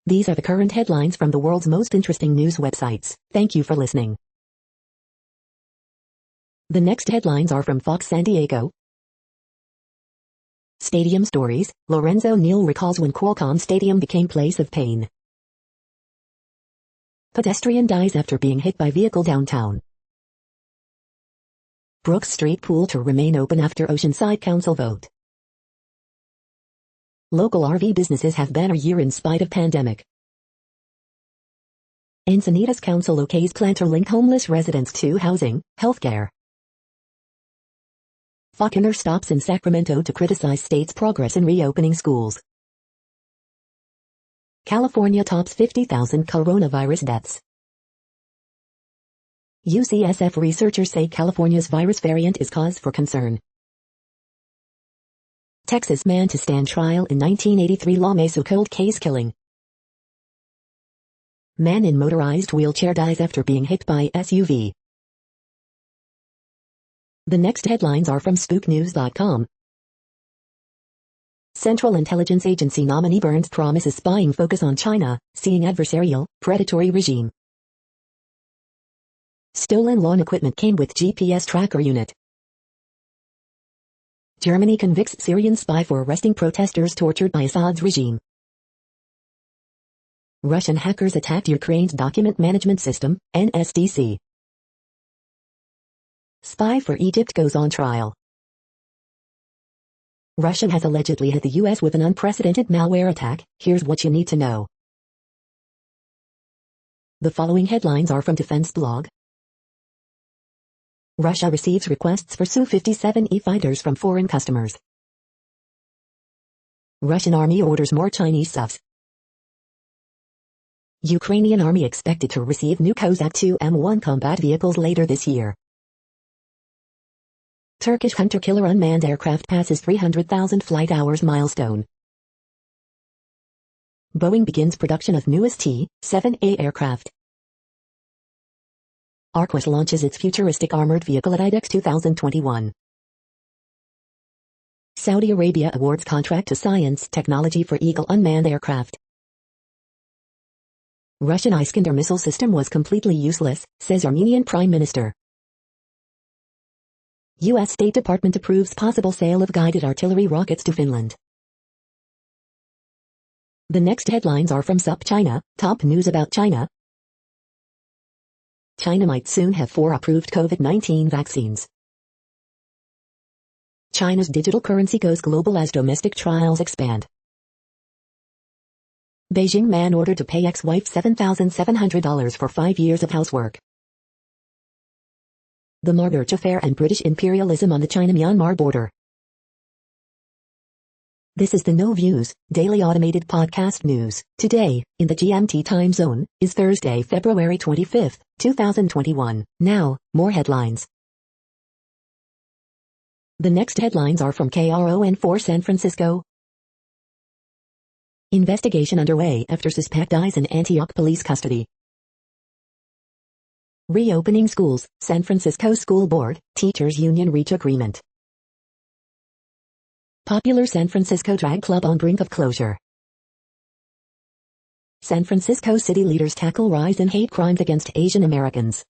These are the current headlines from the world's most interesting news websites. Thank you for listening. The next headlines are from Fox San Diego. Stadium stories. Lorenzo Neal recalls when Qualcomm Stadium became place of pain. Pedestrian dies after being hit by vehicle downtown. Brooks Street pool to remain open after Oceanside Council vote. Local RV businesses have banner year in spite of pandemic. Encinitas Council okays plan to link homeless residents to housing, healthcare. Faulconer stops in Sacramento to criticize state's progress in reopening schools. California tops 50,000 coronavirus deaths. UCSF researchers say California's virus variant is cause for concern. Texas man to stand trial in 1983 lawmaker cold case killing. Man in motorized wheelchair dies after being hit by SUV. The next headlines are from SpookNews.com. Central Intelligence Agency nominee Burns promises spying focus on China, seeing adversarial, predatory regime. Stolen lawn equipment came with GPS tracker unit. Germany convicts Syrian spy for arresting protesters tortured by Assad's regime. Russian hackers attacked Ukraine's document management system, NSDC. Spy for Egypt goes on trial. Russia has allegedly hit the U.S. with an unprecedented malware attack. Here's what you need to know. The following headlines are from Defense Blog. Russia receives requests for Su-57E fighters from foreign customers. Russian army orders more Chinese SUVs. Ukrainian army expected to receive new Kozak-2M1 combat vehicles later this year. Turkish hunter-killer unmanned aircraft passes 300,000 flight hours milestone. Boeing begins production of newest T-7A aircraft. Arquus launches its futuristic armored vehicle at IDEX 2021. Saudi Arabia awards contract to Science Technology for Eagle unmanned aircraft. Russian Iskander missile system was completely useless, says Armenian Prime Minister. U.S. State Department approves possible sale of guided artillery rockets to Finland. The next headlines are from SupChina, top news about China. China might soon have 4 approved COVID-19 vaccines. China's digital currency goes global as domestic trials expand. Beijing man ordered to pay ex-wife $7,700 for 5 years of housework. The Marburg Affair and British imperialism on the China-Myanmar border. This is the No Views, daily automated podcast news. Today, in the GMT time zone, is Thursday, February 25, 2021. Now, more headlines. The next headlines are from KRON4 San Francisco. Investigation underway after suspect dies in Antioch police custody. Reopening schools, San Francisco School Board, Teachers Union reach agreement. Popular San Francisco drag club on brink of closure. San Francisco city leaders tackle rise in hate crimes against Asian Americans.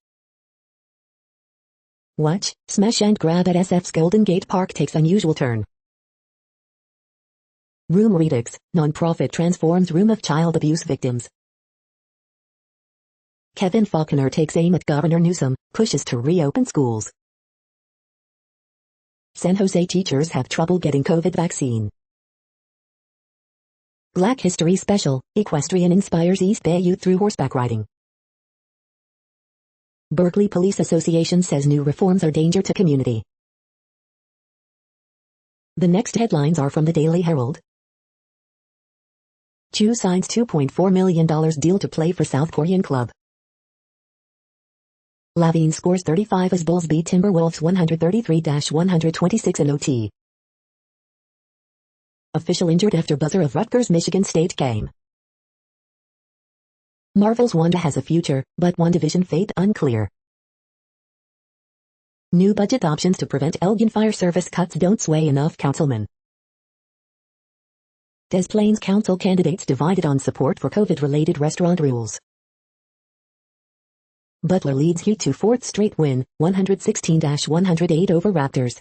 Watch, smash and grab at SF's Golden Gate Park takes unusual turn. Room Redux, nonprofit transforms room of child abuse victims. Kevin Faulconer takes aim at Governor Newsom, pushes to reopen schools. San Jose teachers have trouble getting COVID vaccine. Black History Special, Equestrian inspires East Bay youth through horseback riding. Berkeley Police Association says new reforms are danger to community. The next headlines are from the Daily Herald. Chu signs $2.4 million deal to play for South Korean club. Lavine scores 35 as Bulls beat Timberwolves 133-126 in OT. Official injured after buzzer of Rutgers-Michigan State game. Marvel's Wanda has a future, but WandaVision fate unclear. New budget options to prevent Elgin fire service cuts don't sway enough councilmen. Des Plaines Council candidates divided on support for COVID-related restaurant rules. Butler leads Heat to fourth straight win, 116-108 over Raptors.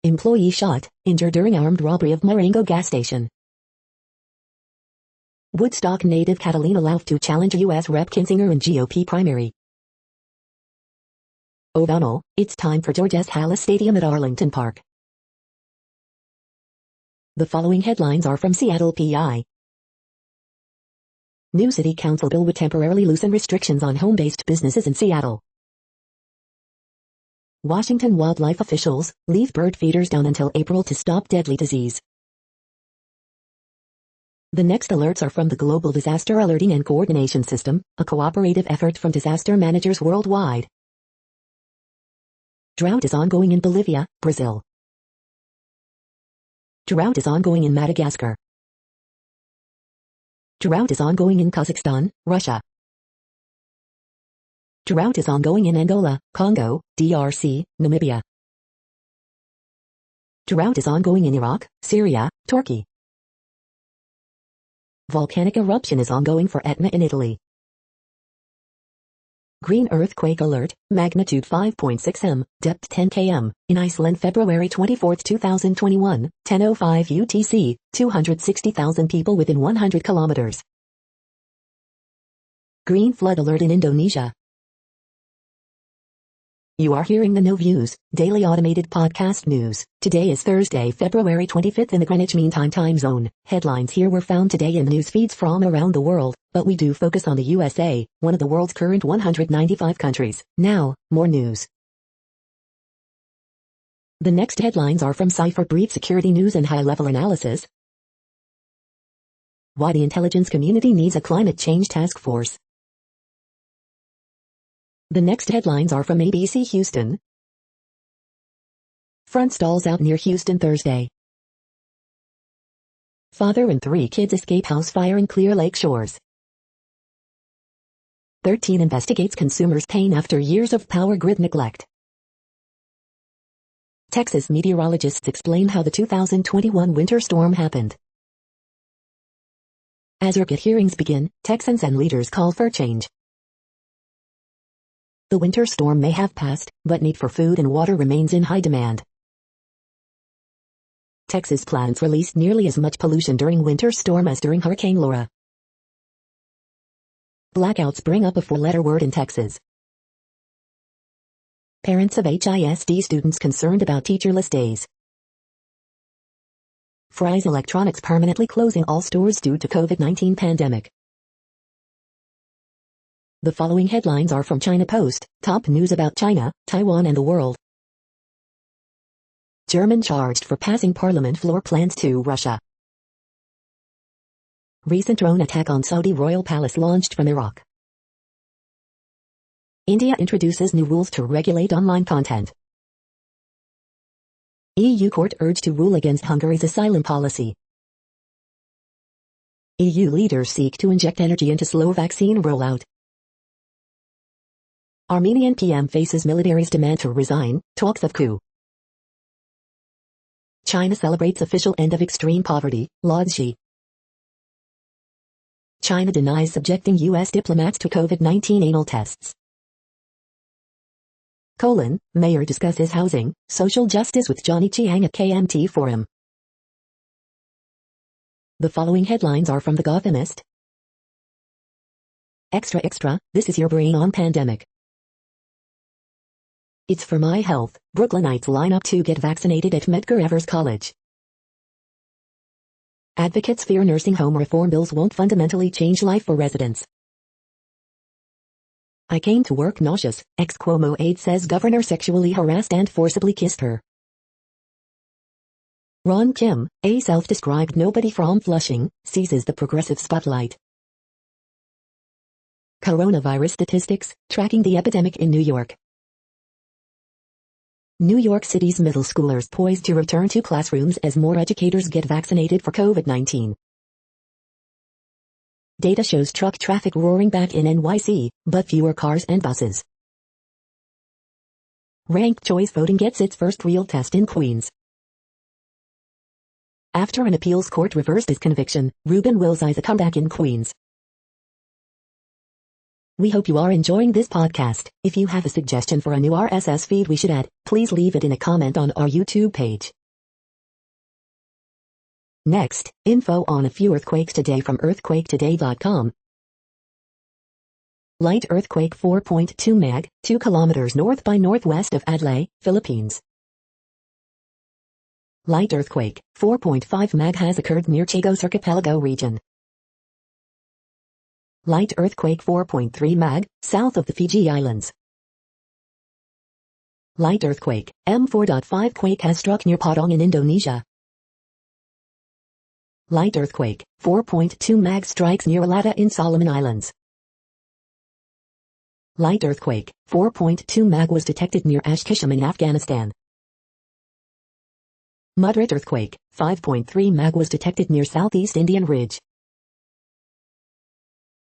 Employee shot, injured during armed robbery of Marengo gas station. Woodstock native Catalina Lauf to challenge U.S. Rep. Kinzinger in GOP primary. O'Donnell, it's time for George S. Halas Stadium at Arlington Park. The following headlines are from Seattle PI. New City Council bill would temporarily loosen restrictions on home-based businesses in Seattle. Washington wildlife officials leave bird feeders down until April to stop deadly disease. The next alerts are from the Global Disaster Alerting and Coordination System, a cooperative effort from disaster managers worldwide. Drought is ongoing in Bolivia, Brazil. Drought is ongoing in Madagascar. Drought is ongoing in Kazakhstan, Russia. Drought is ongoing in Angola, Congo, DRC, Namibia. Drought is ongoing in Iraq, Syria, Turkey. Volcanic eruption is ongoing for Etna in Italy. Green earthquake alert, magnitude 5.6 m, depth 10 km, in Iceland February 24, 2021, 10:05 UTC, 260,000 people within 100 kilometers. Green flood alert in Indonesia. You are hearing the No Views, daily automated podcast news. Today is Thursday, February 25th in the Greenwich Mean Time time zone. Headlines here were found today in news feeds from around the world, but we do focus on the USA, one of the world's current 195 countries. Now, more news. The next headlines are from Cypher Brief Security News and High-Level Analysis. Why the intelligence community needs a climate change task force. The next headlines are from ABC Houston. Front stalls out near Houston Thursday. Father and 3 kids escape house fire in Clear Lake shores. 13 investigates consumers' pain after years of power grid neglect. Texas meteorologists explain how the 2021 winter storm happened. As circuit hearings begin, Texans and leaders call for change. The winter storm may have passed, but need for food and water remains in high demand. Texas plants released nearly as much pollution during winter storm as during Hurricane Laura. Blackouts bring up a 4-letter word in Texas. Parents of HISD students concerned about teacherless days. Fry's Electronics permanently closing all stores due to COVID-19 pandemic. The following headlines are from China Post, top news about China, Taiwan and the world. German charged for passing parliament floor plans to Russia. Recent drone attack on Saudi royal palace launched from Iraq. India introduces new rules to regulate online content. EU court urged to rule against Hungary's asylum policy. EU leaders seek to inject energy into slow vaccine rollout. Armenian PM faces military's demand to resign, talks of coup. China celebrates official end of extreme poverty, lauds Xi. China denies subjecting U.S. diplomats to COVID-19 anal tests. Mayor discusses housing, social justice with Johnny Chiang at KMT Forum. The following headlines are from The Gothamist. Extra extra, this is your brain on pandemic. It's for my health. Brooklynites line up to get vaccinated at Medgar Evers College. Advocates fear nursing home reform bills won't fundamentally change life for residents. I came to work nauseous, ex-Cuomo aide says governor sexually harassed and forcibly kissed her. Ron Kim, a self-described nobody from Flushing, seizes the progressive spotlight. Coronavirus statistics, tracking the epidemic in New York. New York City's middle schoolers poised to return to classrooms as more educators get vaccinated for COVID-19. Data shows truck traffic roaring back in NYC, but fewer cars and buses. Ranked choice voting gets its first real test in Queens. After an appeals court reversed his conviction, Reuben Wills eyes a comeback in Queens. We hope you are enjoying this podcast. If you have a suggestion for a new RSS feed we should add, please leave it in a comment on our YouTube page. Next, info on a few earthquakes today from earthquaketoday.com. Light earthquake 4.2 mag, 2 kilometers north by northwest of Adelaide, Philippines. Light earthquake 4.5 mag has occurred near Chagos Archipelago region. Light earthquake 4.3 mag, south of the Fiji Islands. Light earthquake, M4.5 quake has struck near Padang in Indonesia. Light earthquake, 4.2 mag strikes near Alata in Solomon Islands. Light earthquake, 4.2 mag was detected near Ashkisham in Afghanistan. Moderate earthquake, 5.3 mag was detected near Southeast Indian Ridge.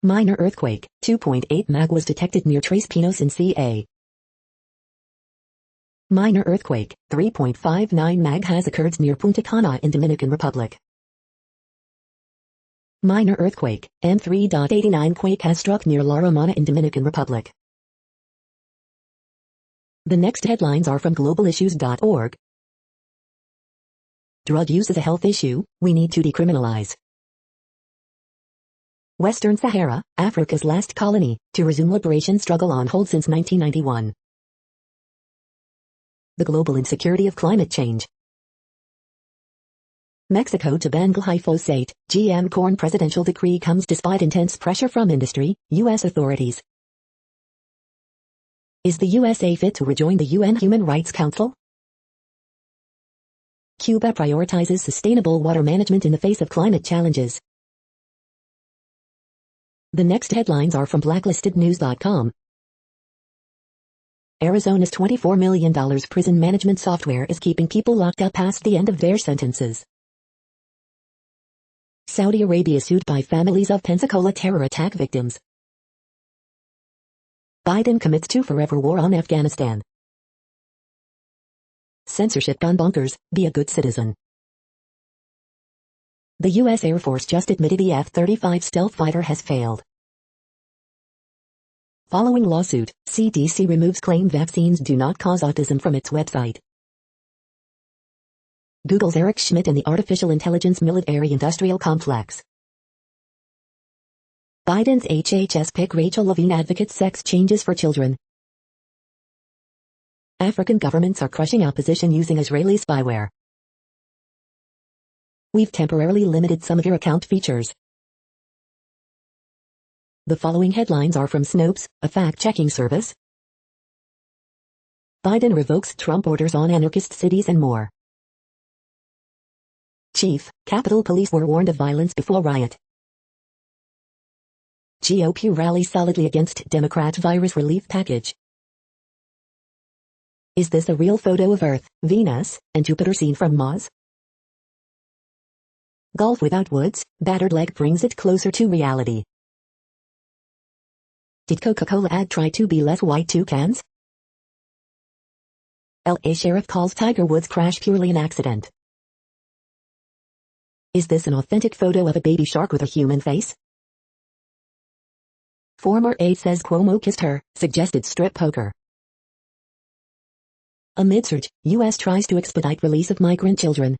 Minor earthquake, 2.8 mag was detected near Tres Pinos in CA. Minor earthquake, 3.59 mag has occurred near Punta Cana in Dominican Republic. Minor earthquake, M3.89 quake has struck near La Romana in Dominican Republic. The next headlines are from globalissues.org. Drug use is a health issue, we need to decriminalize. Western Sahara, Africa's last colony, to resume liberation struggle on hold since 1991. The global insecurity of climate change. Mexico to ban glyphosate, GM corn presidential decree comes despite intense pressure from industry, U.S. authorities. Is the USA fit to rejoin the UN Human Rights Council? Cuba prioritizes sustainable water management in the face of climate challenges. The next headlines are from blacklistednews.com. Arizona's $24 million prison management software is keeping people locked up past the end of their sentences. Saudi Arabia sued by families of Pensacola terror attack victims. Biden commits to forever war on Afghanistan. Censorship gun bunkers, be a good citizen. The U.S. Air Force just admitted the F-35 stealth fighter has failed. Following lawsuit, CDC removes claim vaccines do not cause autism from its website. Google's Eric Schmidt in the artificial intelligence military-industrial complex. Biden's HHS pick Rachel Levine advocates sex changes for children. African governments are crushing opposition using Israeli spyware. We've temporarily limited some of your account features. The following headlines are from Snopes, a fact-checking service. Biden revokes Trump orders on anarchist cities and more. Chief, Capitol Police were warned of violence before riot. GOP rally solidly against Democrat virus relief package. Is this a real photo of Earth, Venus, and Jupiter seen from Mars? Golf without woods, battered leg brings it closer to reality. Did Coca-Cola ad try to be less white toucans? LA sheriff calls Tiger Woods crash purely an accident. Is this an authentic photo of a baby shark with a human face? Former aide says Cuomo kissed her, suggested strip poker. Amid surge, U.S. tries to expedite release of migrant children.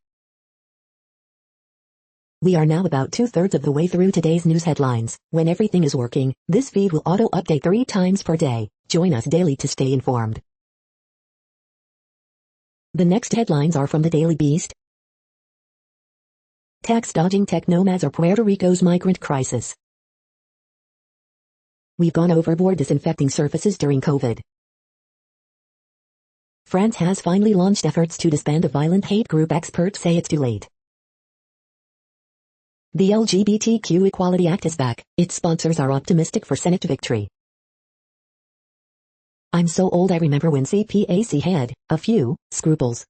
We are now about 2/3 of the way through today's news headlines. When everything is working, this feed will auto-update 3 times per day. Join us daily to stay informed. The next headlines are from the Daily Beast. Tax-dodging tech nomads are Puerto Rico's migrant crisis. We've gone overboard disinfecting surfaces during COVID. France has finally launched efforts to disband a violent hate group. Experts say it's too late. The LGBTQ Equality Act is back. Its sponsors are optimistic for Senate victory. I'm so old I remember when CPAC had a few scruples.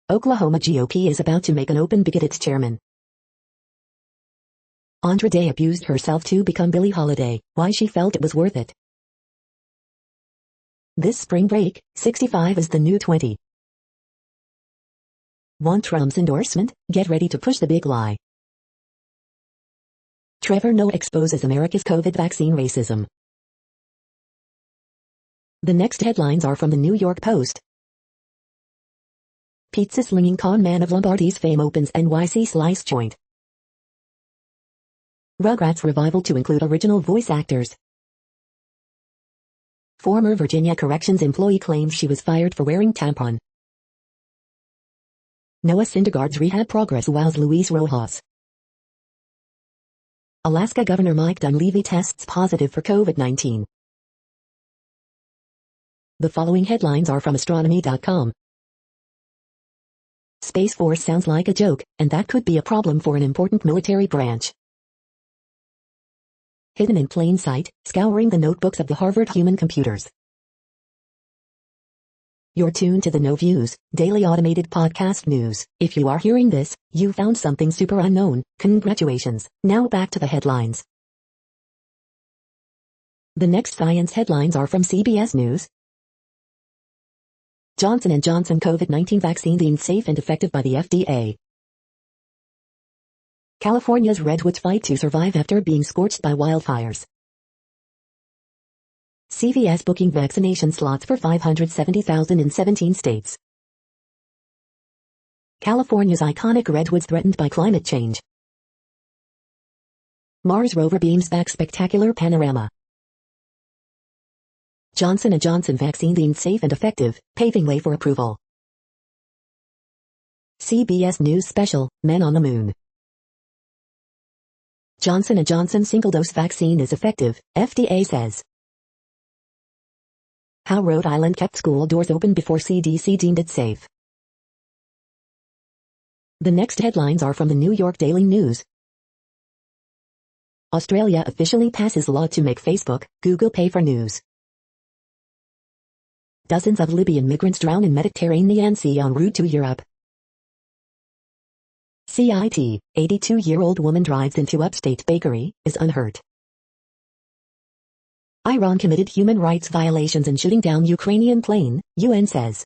Oklahoma GOP is about to make an open bigot its chairman. Andra Day abused herself to become Billie Holiday. Why she felt it was worth it. This spring break, 65 is the new 20. Want Trump's endorsement? Get ready to push the big lie. Trevor Noah exposes America's COVID vaccine racism. The next headlines are from the New York Post. Pizza-slinging con man of Lombardi's fame opens NYC slice joint. Rugrats revival to include original voice actors. Former Virginia Corrections employee claims she was fired for wearing tampon. Noah Syndergaard's rehab progress wows Luis Rojas. Alaska Governor Mike Dunleavy tests positive for COVID-19. The following headlines are from astronomy.com. Space Force sounds like a joke, and that could be a problem for an important military branch. Hidden in plain sight, scouring the notebooks of the Harvard human computers. You're tuned to the No Views, daily automated podcast news. If you are hearing this, you found something super unknown. Congratulations. Now back to the headlines. The next science headlines are from CBS News. Johnson & Johnson COVID-19 vaccine deemed safe and effective by the FDA. California's redwoods fight to survive after being scorched by wildfires. CVS booking vaccination slots for 570,000 in 17 states. California's iconic redwoods threatened by climate change. Mars rover beams back spectacular panorama. Johnson & Johnson vaccine deemed safe and effective, paving way for approval. CBS News Special, Men on the Moon. Johnson & Johnson single-dose vaccine is effective, FDA says. How Rhode Island kept school doors open before CDC deemed it safe. The next headlines are from the New York Daily News. Australia officially passes law to make Facebook, Google pay for news. Dozens of Libyan migrants drown in Mediterranean Sea en route to Europe. CIT, 82-year-old woman drives into upstate bakery, is unhurt. Iran committed human rights violations in shooting down Ukrainian plane, UN says.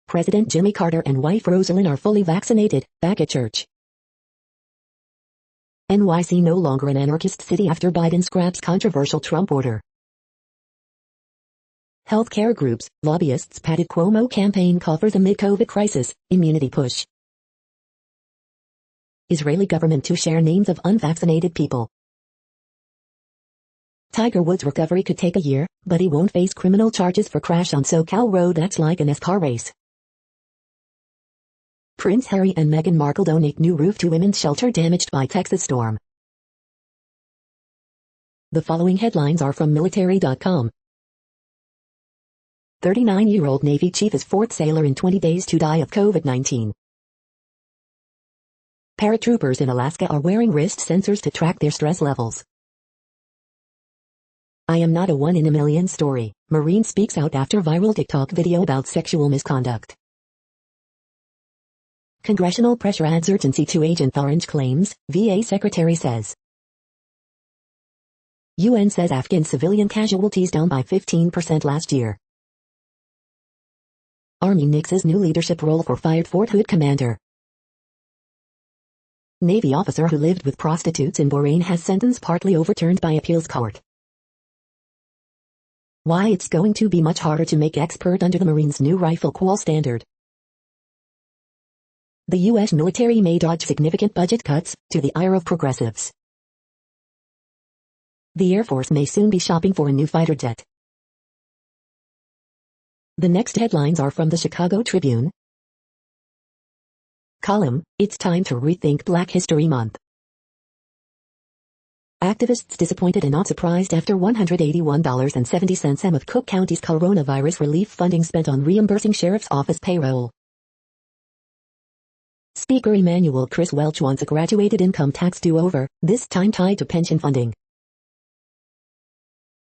President Jimmy Carter and wife Rosalind are fully vaccinated, back at church. NYC no longer an anarchist city after Biden scraps controversial Trump order. Healthcare groups, lobbyists padded Cuomo campaign coffers amid COVID crisis, immunity push. Israeli government to share names of unvaccinated people. Tiger Woods' recovery could take a year, but he won't face criminal charges for crash on SoCal road that's like an NASCAR race. Prince Harry and Meghan Markle donate new roof to women's shelter damaged by Texas storm. The following headlines are from military.com. 39-year-old Navy chief is fourth sailor in 20 days to die of COVID-19. Paratroopers in Alaska are wearing wrist sensors to track their stress levels. I am not a one-in-a-million story. Marine speaks out after viral TikTok video about sexual misconduct. Congressional pressure adds urgency to Agent Orange claims, VA secretary says. UN says Afghan civilian casualties down by 15% last year. Army nixes new leadership role for fired Fort Hood commander. Navy officer who lived with prostitutes in Bahrain has sentence partly overturned by appeals court. Why it's going to be much harder to make expert under the Marines' new rifle qual standard. The U.S. military may dodge significant budget cuts, to the ire of progressives. The Air Force may soon be shopping for a new fighter jet. The next headlines are from the Chicago Tribune. Column, it's time to rethink Black History Month. Activists disappointed and not surprised after $181.70 of Cook County's coronavirus relief funding spent on reimbursing sheriff's office payroll. Speaker Emanuel Chris Welch wants a graduated income tax do-over, this time tied to pension funding.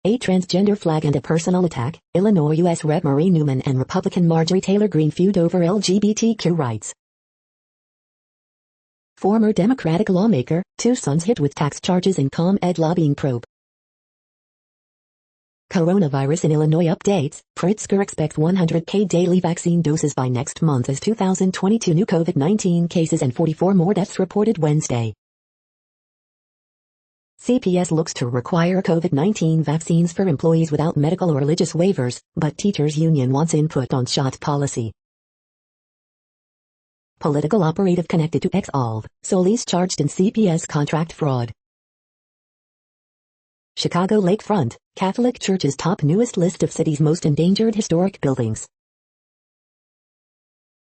A transgender flag and a personal attack, Illinois U.S. Rep. Marie Newman and Republican Marjorie Taylor Greene feud over LGBTQ rights. Former Democratic lawmaker, two sons hit with tax charges in ComEd lobbying probe. Coronavirus in Illinois updates, Pritzker expects 100,000 daily vaccine doses by next month as 2022 new COVID-19 cases and 44 more deaths reported Wednesday. CPS looks to require COVID-19 vaccines for employees without medical or religious waivers, but teachers' union wants input on shot policy. Political operative connected to ex-Alv, Solis charged in CPS contract fraud. Chicago Lakefront, Catholic Church's top newest list of city's most endangered historic buildings.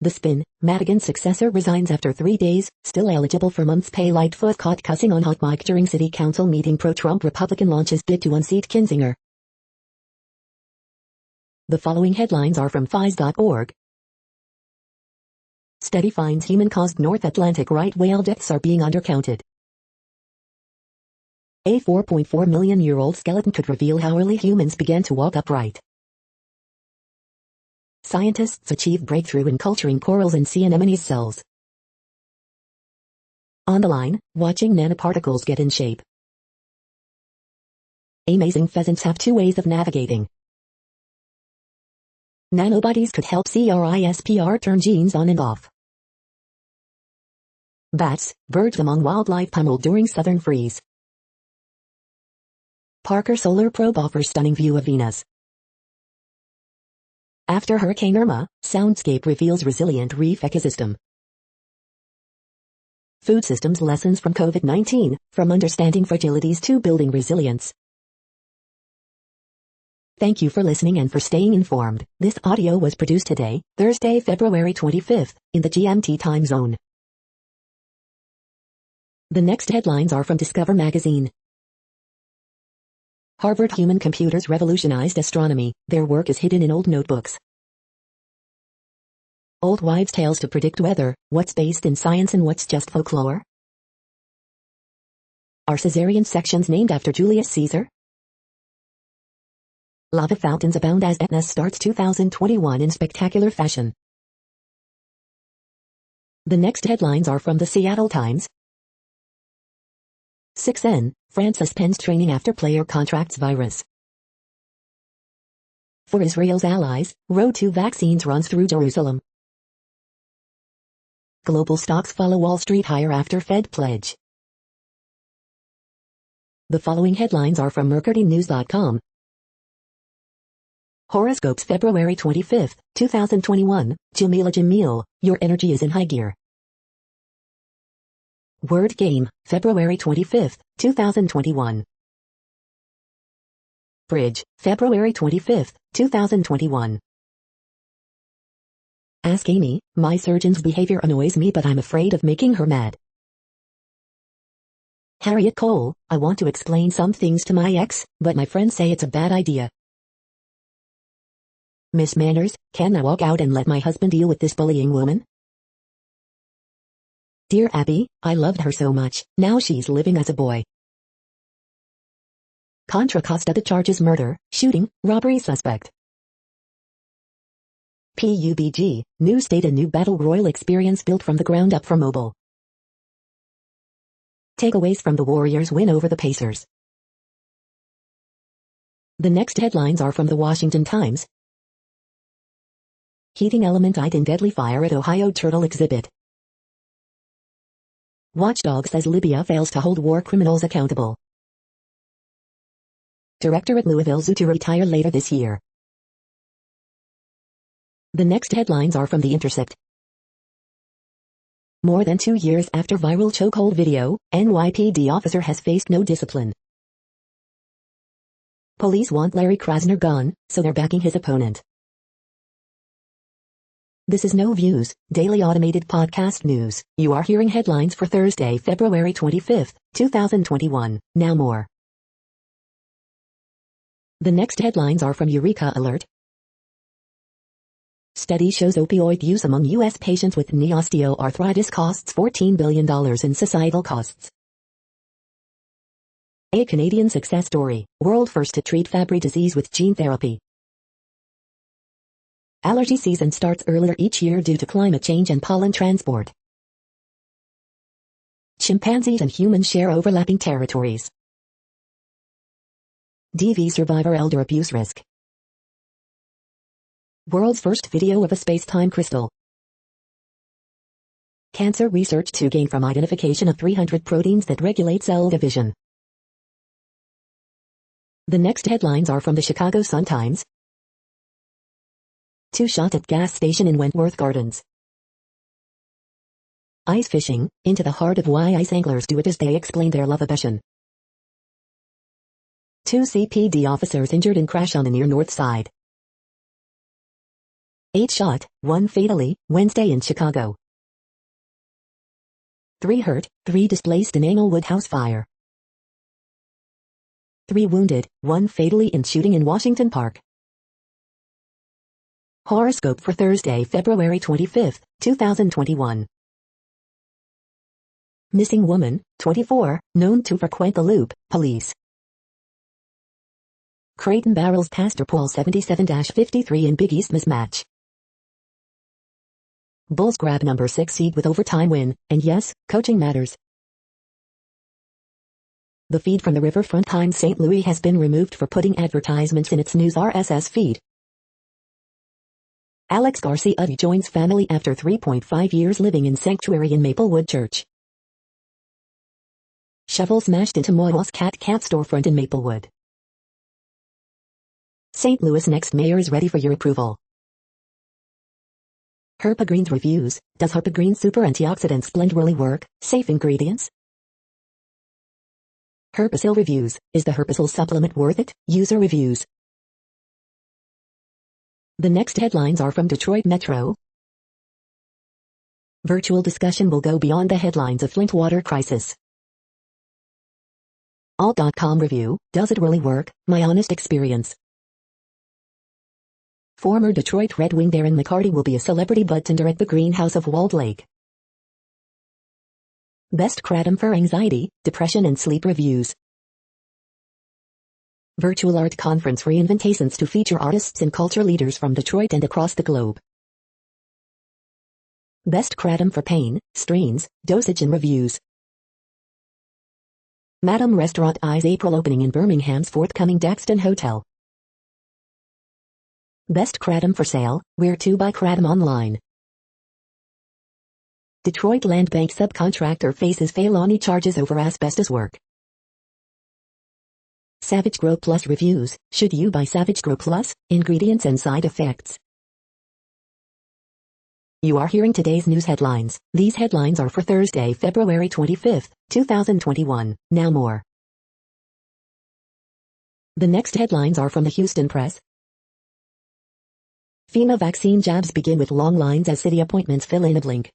The Spin, Madigan's successor resigns after 3 days, still eligible for month's pay. Lightfoot caught cussing on hot mic during city council meeting. Pro-Trump Republican launches bid to unseat Kinzinger. The following headlines are from FIS.org. Study finds human-caused North Atlantic right whale deaths are being undercounted. A 4.4 million-year-old skeleton could reveal how early humans began to walk upright. Scientists achieve breakthrough in culturing corals in sea anemone's cells. On the line, watching nanoparticles get in shape. Amazing pheasants have 2 ways of navigating. Nanobodies could help CRISPR turn genes on and off. Bats, birds among wildlife pummeled during southern freeze. Parker Solar Probe offers stunning view of Venus. After Hurricane Irma, soundscape reveals resilient reef ecosystem. Food systems lessons from COVID-19, from understanding fragilities to building resilience. Thank you for listening and for staying informed. This audio was produced today, Thursday, February 25th, in the GMT time zone. The next headlines are from Discover magazine. Harvard human computers revolutionized astronomy. Their work is hidden in old notebooks. Old wives' tales to predict weather, what's based in science and what's just folklore? Are cesarean sections named after Julius Caesar? Lava fountains abound as Etna starts 2021 in spectacular fashion. The next headlines are from the Seattle Times. 6N, France suspends training after player contracts virus. For Israel's allies, road to vaccines runs through Jerusalem. Global stocks follow Wall Street higher after Fed pledge. The following headlines are from MercuryNews.com. Horoscopes February 25th, 2021, Jamila Jamil, your energy is in high gear. Word Game, February 25th, 2021. Bridge, February 25th, 2021. Ask Amy, my surgeon's behavior annoys me but I'm afraid of making her mad. Harriet Cole, I want to explain some things to my ex, but my friends say it's a bad idea. Miss Manners, can I walk out and let my husband deal with this bullying woman? Dear Abby, I loved her so much, now she's living as a boy. Contra Costa charges murder, shooting, robbery suspect. PUBG, new state and new battle royal experience built from the ground up for mobile. Takeaways from the Warriors' win over the Pacers. The next headlines are from the Washington Times. Heating element died in deadly fire at Ohio turtle exhibit. Watchdog says Libya fails to hold war criminals accountable. Director at Louisville Zoo to retire later this year. The next headlines are from The Intercept. More than 2 years after viral chokehold video, NYPD officer has faced no discipline. Police want Larry Krasner gone, so they're backing his opponent. This is No Views, daily automated podcast news. You are hearing headlines for Thursday, February 25, 2021. Now more. The next headlines are from Eureka Alert. Study shows opioid use among U.S. patients with knee osteoarthritis costs $14 billion in societal costs. A Canadian success story, world first to treat Fabry disease with gene therapy. Allergy season starts earlier each year due to climate change and pollen transport. Chimpanzees and humans share overlapping territories. DV survivor elder abuse risk. World's first video of a space-time crystal. Cancer research to gain from identification of 300 proteins that regulate cell division. The next headlines are from the Chicago Sun-Times. 2 shot at gas station in Wentworth Gardens. Ice fishing, into the heart of why ice anglers do it as they explain their love of ocean. 2 CPD officers injured in crash on the near North Side. 8 shot, 1 fatally, Wednesday in Chicago. 3 hurt, 3 displaced in Englewood house fire. 3 wounded, 1 fatally in shooting in Washington Park. Horoscope for Thursday, February 25, 2021. Missing woman, 24, known to frequent the loop, police. Creighton barrels Pastor Paul 77-53 in Big East mismatch. Bulls grab number 6 seed with overtime win, and yes, coaching matters. The feed from the Riverfront Times St. Louis has been removed for putting advertisements in its news RSS feed. Alex Garcia joins family after 3.5 years living in sanctuary in Maplewood Church. Shovel smashed into Moa's Cat Camp storefront in Maplewood. St. Louis next mayor is ready for your approval. Herpagreens reviews, does Herpagreen Super Antioxidants Blend really work? Safe ingredients? Herpasil reviews, is the Herpasil supplement worth it? User reviews. The next headlines are from Detroit Metro. Virtual discussion will go beyond the headlines of Flint water crisis. Alt.com review, does it really work? My honest experience. Former Detroit Red Wing Darren McCarty will be a celebrity budtender at the greenhouse of Walled Lake. Best kratom for anxiety, depression and sleep reviews. Virtual art conference reinventations to feature artists and culture leaders from Detroit and across the globe. Best kratom for pain, strains, dosage and reviews. Madam Restaurant eyes April opening in Birmingham's forthcoming Daxton Hotel. Best kratom for sale, where to buy kratom online. Detroit Land Bank subcontractor faces felony charges over asbestos work. Savage Grow Plus reviews, should you buy Savage Grow Plus? Ingredients and side effects. You are hearing today's news headlines. These headlines are for Thursday, February 25, 2021. Now more. The next headlines are from the Houston Press. FEMA vaccine jabs begin with long lines as city appointments fill in a blink.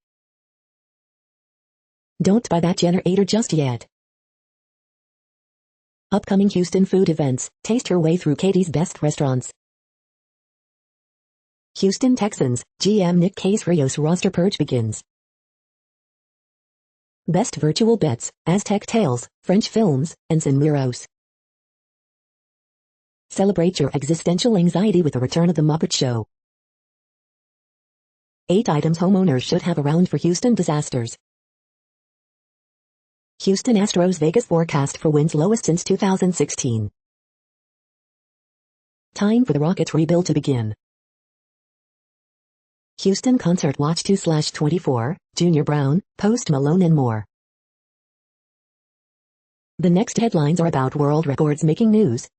Don't buy that generator just yet. Upcoming Houston food events, taste your way through Katie's best restaurants. Houston Texans, GM Nick Caserio roster purge begins. Best virtual bets, Aztec Tales, French films, and Sin Muros. Celebrate your existential anxiety with the return of the Muppet Show. 8 items homeowners should have around for Houston disasters. Houston Astros Vegas forecast for wins lowest since 2016. Time for the Rockets rebuild to begin. Houston Concert Watch 2/24, Junior Brown, Post Malone and more. The next headlines are about world records making news.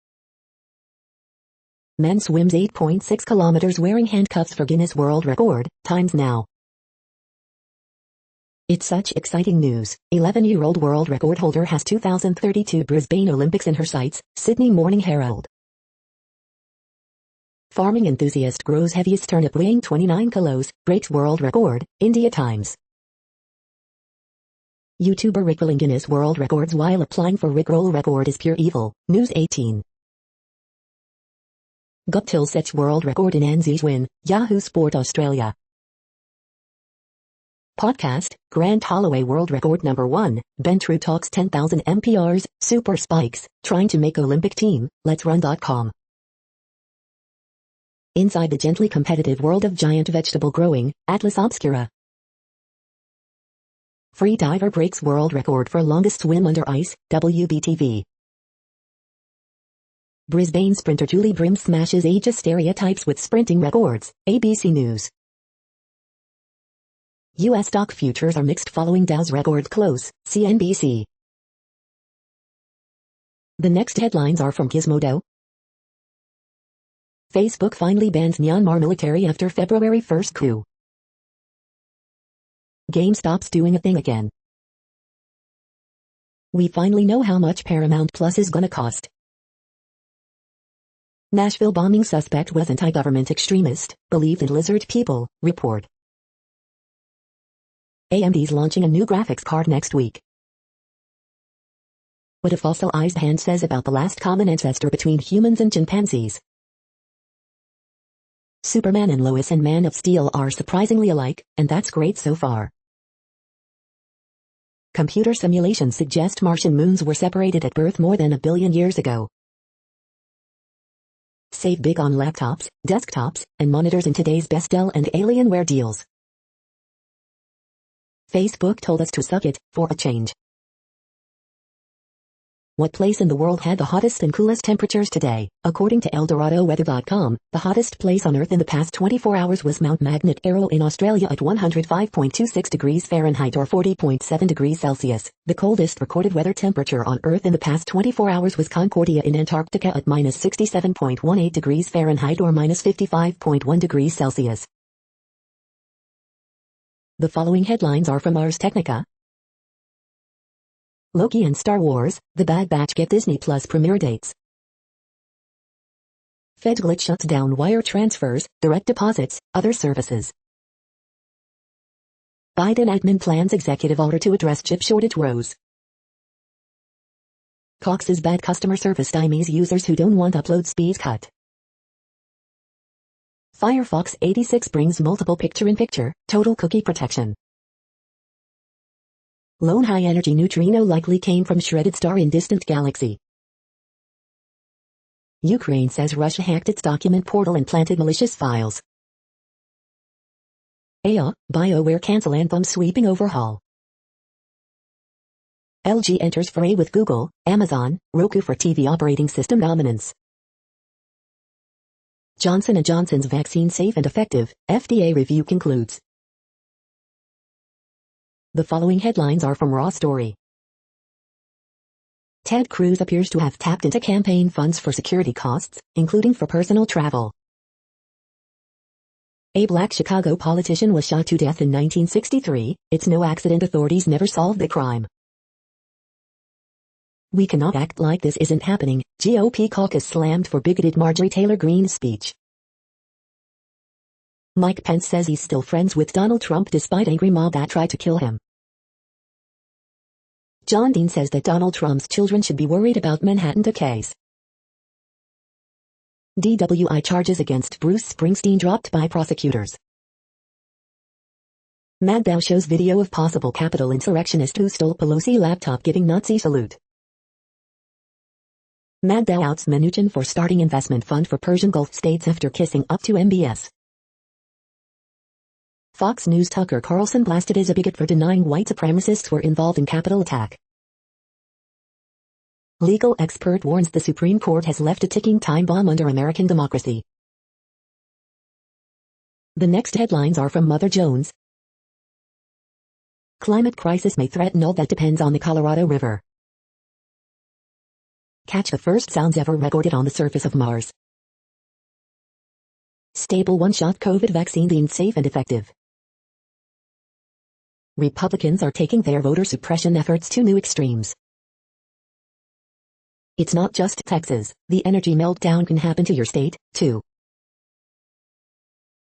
Man swims 8.6 kilometers wearing handcuffs for Guinness World Record, times now. It's such exciting news. 11-year-old world record holder has 2032 Brisbane Olympics in her sights, Sydney Morning Herald. Farming enthusiast grows heaviest turnip weighing 29 kilos, breaks world record, India Times. YouTuber Rickrolling Guinness World Records while applying for Rickroll record is pure evil, News 18. Guptill sets world record in Anzi's win, Yahoo Sport Australia. Podcast, Grant Holloway world record number 1, Ben True talks 10,000 mprs, super spikes, trying to make Olympic team, letsrun.com. Inside the gently competitive world of giant vegetable growing, Atlas Obscura. Free diver breaks world record for longest swim under ice, WBTV. Brisbane sprinter Julie Brim smashes ageist stereotypes with sprinting records, ABC News. U.S. stock futures are mixed following Dow's record close, CNBC. The next headlines are from Gizmodo. Facebook finally bans Myanmar military after February 1st coup. GameStop's doing a thing again. We finally know how much Paramount Plus is gonna cost. Nashville bombing suspect was anti-government extremist, believed in lizard people, report. AMD's launching a new graphics card next week. What a fossilized hand says about the last common ancestor between humans and chimpanzees. Superman and Lois and Man of Steel are surprisingly alike, and that's great so far. Computer simulations suggest Martian moons were separated at birth more than 1 billion years ago. Save big on laptops, desktops, and monitors in today's best Dell and Alienware deals. Facebook told us to suck it, for a change. What place in the world had the hottest and coolest temperatures today? According to ElDoradoWeather.com, the hottest place on Earth in the past 24 hours was Mount Magnet Arrow in Australia at 105.26 degrees Fahrenheit or 40.7 degrees Celsius. The coldest recorded weather temperature on Earth in the past 24 hours was Concordia in Antarctica at -67.18 degrees Fahrenheit or -55.1 degrees Celsius. The following headlines are from Ars Technica. Loki and Star Wars, The Bad Batch get Disney Plus premiere dates. FedGlitch shuts down wire transfers, direct deposits, other services. Biden admin plans executive order to address chip shortage woes. Cox's bad customer service stymies users who don't want upload speed cut. Firefox 86 brings multiple picture-in-picture, total cookie protection. Lone high-energy neutrino likely came from shredded star in distant galaxy. Ukraine says Russia hacked its document portal and planted malicious files. BioWare cancel Anthem sweeping overhaul. LG enters fray with Google, Amazon, Roku for TV operating system dominance. Johnson & Johnson's vaccine safe and effective, FDA review concludes. The following headlines are from Raw Story. Ted Cruz appears to have tapped into campaign funds for security costs, including for personal travel. A black Chicago politician was shot to death in 1963. It's no accident authorities never solved the crime. We cannot act like this isn't happening. GOP caucus slammed for bigoted Marjorie Taylor Greene's speech. Mike Pence says he's still friends with Donald Trump despite angry mob that tried to kill him. John Dean says that Donald Trump's children should be worried about Manhattan decays. DWI charges against Bruce Springsteen dropped by prosecutors. MagDao shows video of possible Capitol insurrectionist who stole Pelosi laptop giving Nazi salute. MagDao outs Mnuchin for starting investment fund for Persian Gulf states after kissing up to MBS. Fox News Tucker Carlson blasted as a bigot for denying white supremacists were involved in Capitol attack. Legal expert warns the Supreme Court has left a ticking time bomb under American democracy. The next headlines are from Mother Jones. Climate crisis may threaten all that depends on the Colorado River. Catch the first sounds ever recorded on the surface of Mars. Stable one-shot COVID vaccine deemed safe and effective. Republicans are taking their voter suppression efforts to new extremes. It's not just Texas, the energy meltdown can happen to your state, too.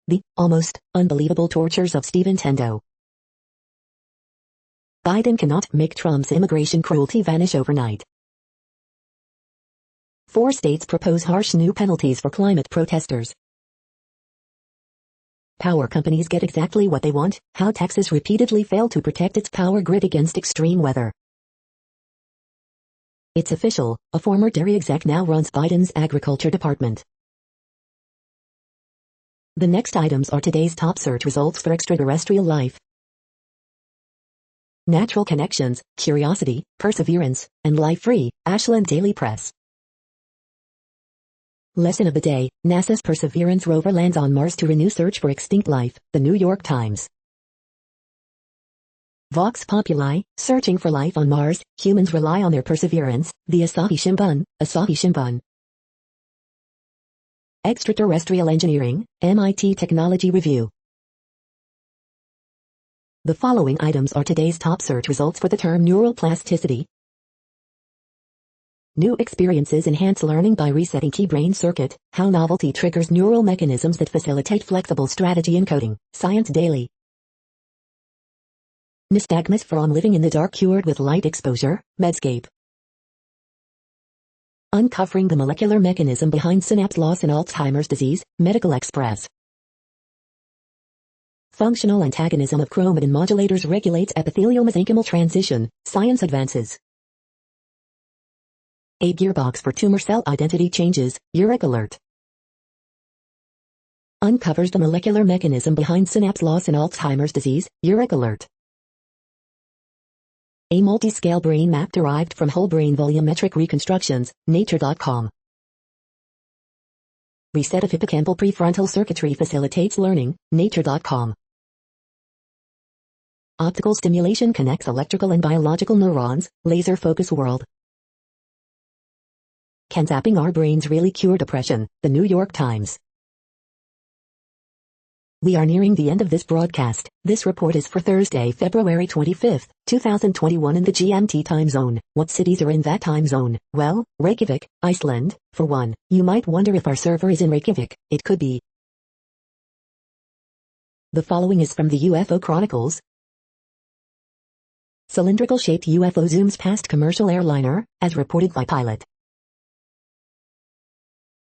The almost unbelievable tortures of Stephen Tendo. Biden cannot make Trump's immigration cruelty vanish overnight. 4 states propose harsh new penalties for climate protesters. Power companies get exactly what they want, how Texas repeatedly failed to protect its power grid against extreme weather. It's official, a former dairy exec now runs Biden's agriculture department. The next items are today's top search results for extraterrestrial life. Natural connections, curiosity, perseverance, and life-free, Ashland Daily Press. Lesson of the day, NASA's Perseverance rover lands on Mars to renew search for extinct life, The New York Times. Vox Populi, searching for life on Mars, humans rely on their perseverance, the Asahi Shimbun. Extraterrestrial Engineering, MIT Technology Review. The following items are today's top search results for the term neural plasticity. New experiences enhance learning by resetting key brain circuit, how novelty triggers neural mechanisms that facilitate flexible strategy encoding, Science Daily. Nystagmus from living in the dark cured with light exposure, Medscape. Uncovering the molecular mechanism behind synapse loss in Alzheimer's disease, Medical Express. Functional antagonism of chromatin modulators regulates epithelial-mesenchymal transition, Science Advances. A gearbox for tumor cell identity changes, Uric Alert. Uncovers the molecular mechanism behind synapse loss in Alzheimer's disease, Uric Alert. A multi-scale brain map derived from whole brain volumetric reconstructions, Nature.com. Reset of hippocampal prefrontal circuitry facilitates learning, Nature.com. Optical stimulation connects electrical and biological neurons, Laser Focus World. Can zapping our brains really cure depression? The New York Times. We are nearing the end of this broadcast. This report is for Thursday, February 25, 2021 in the GMT time zone. What cities are in that time zone? Well, Reykjavik, Iceland, for one. You might wonder if our server is in Reykjavik. It could be. The following is from the UFO Chronicles. Cylindrical-shaped UFO zooms past commercial airliner, as reported by pilot.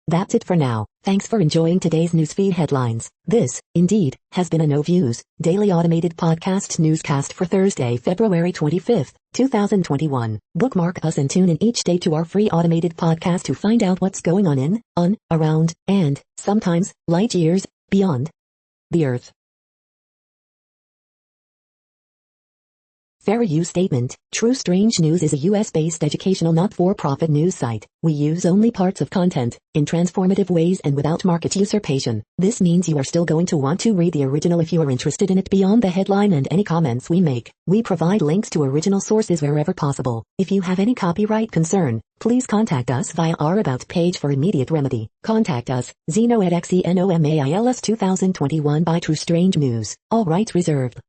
That's it for now. Thanks for enjoying today's newsfeed headlines. This, indeed, has been a No Views, daily automated podcast newscast for Thursday, February 25, 2021. Bookmark us and tune in each day to our free automated podcast to find out what's going on, around, and, sometimes, light years, beyond the Earth. Fair use statement. True Strange News is a US-based educational not-for-profit news site. We use only parts of content, in transformative ways and without market usurpation. This means you are still going to want to read the original if you are interested in it beyond the headline and any comments we make. We provide links to original sources wherever possible. If you have any copyright concern, please contact us via our About page for immediate remedy. Contact us, Zeno at XENOMAILS 2021 by True Strange News. All rights reserved.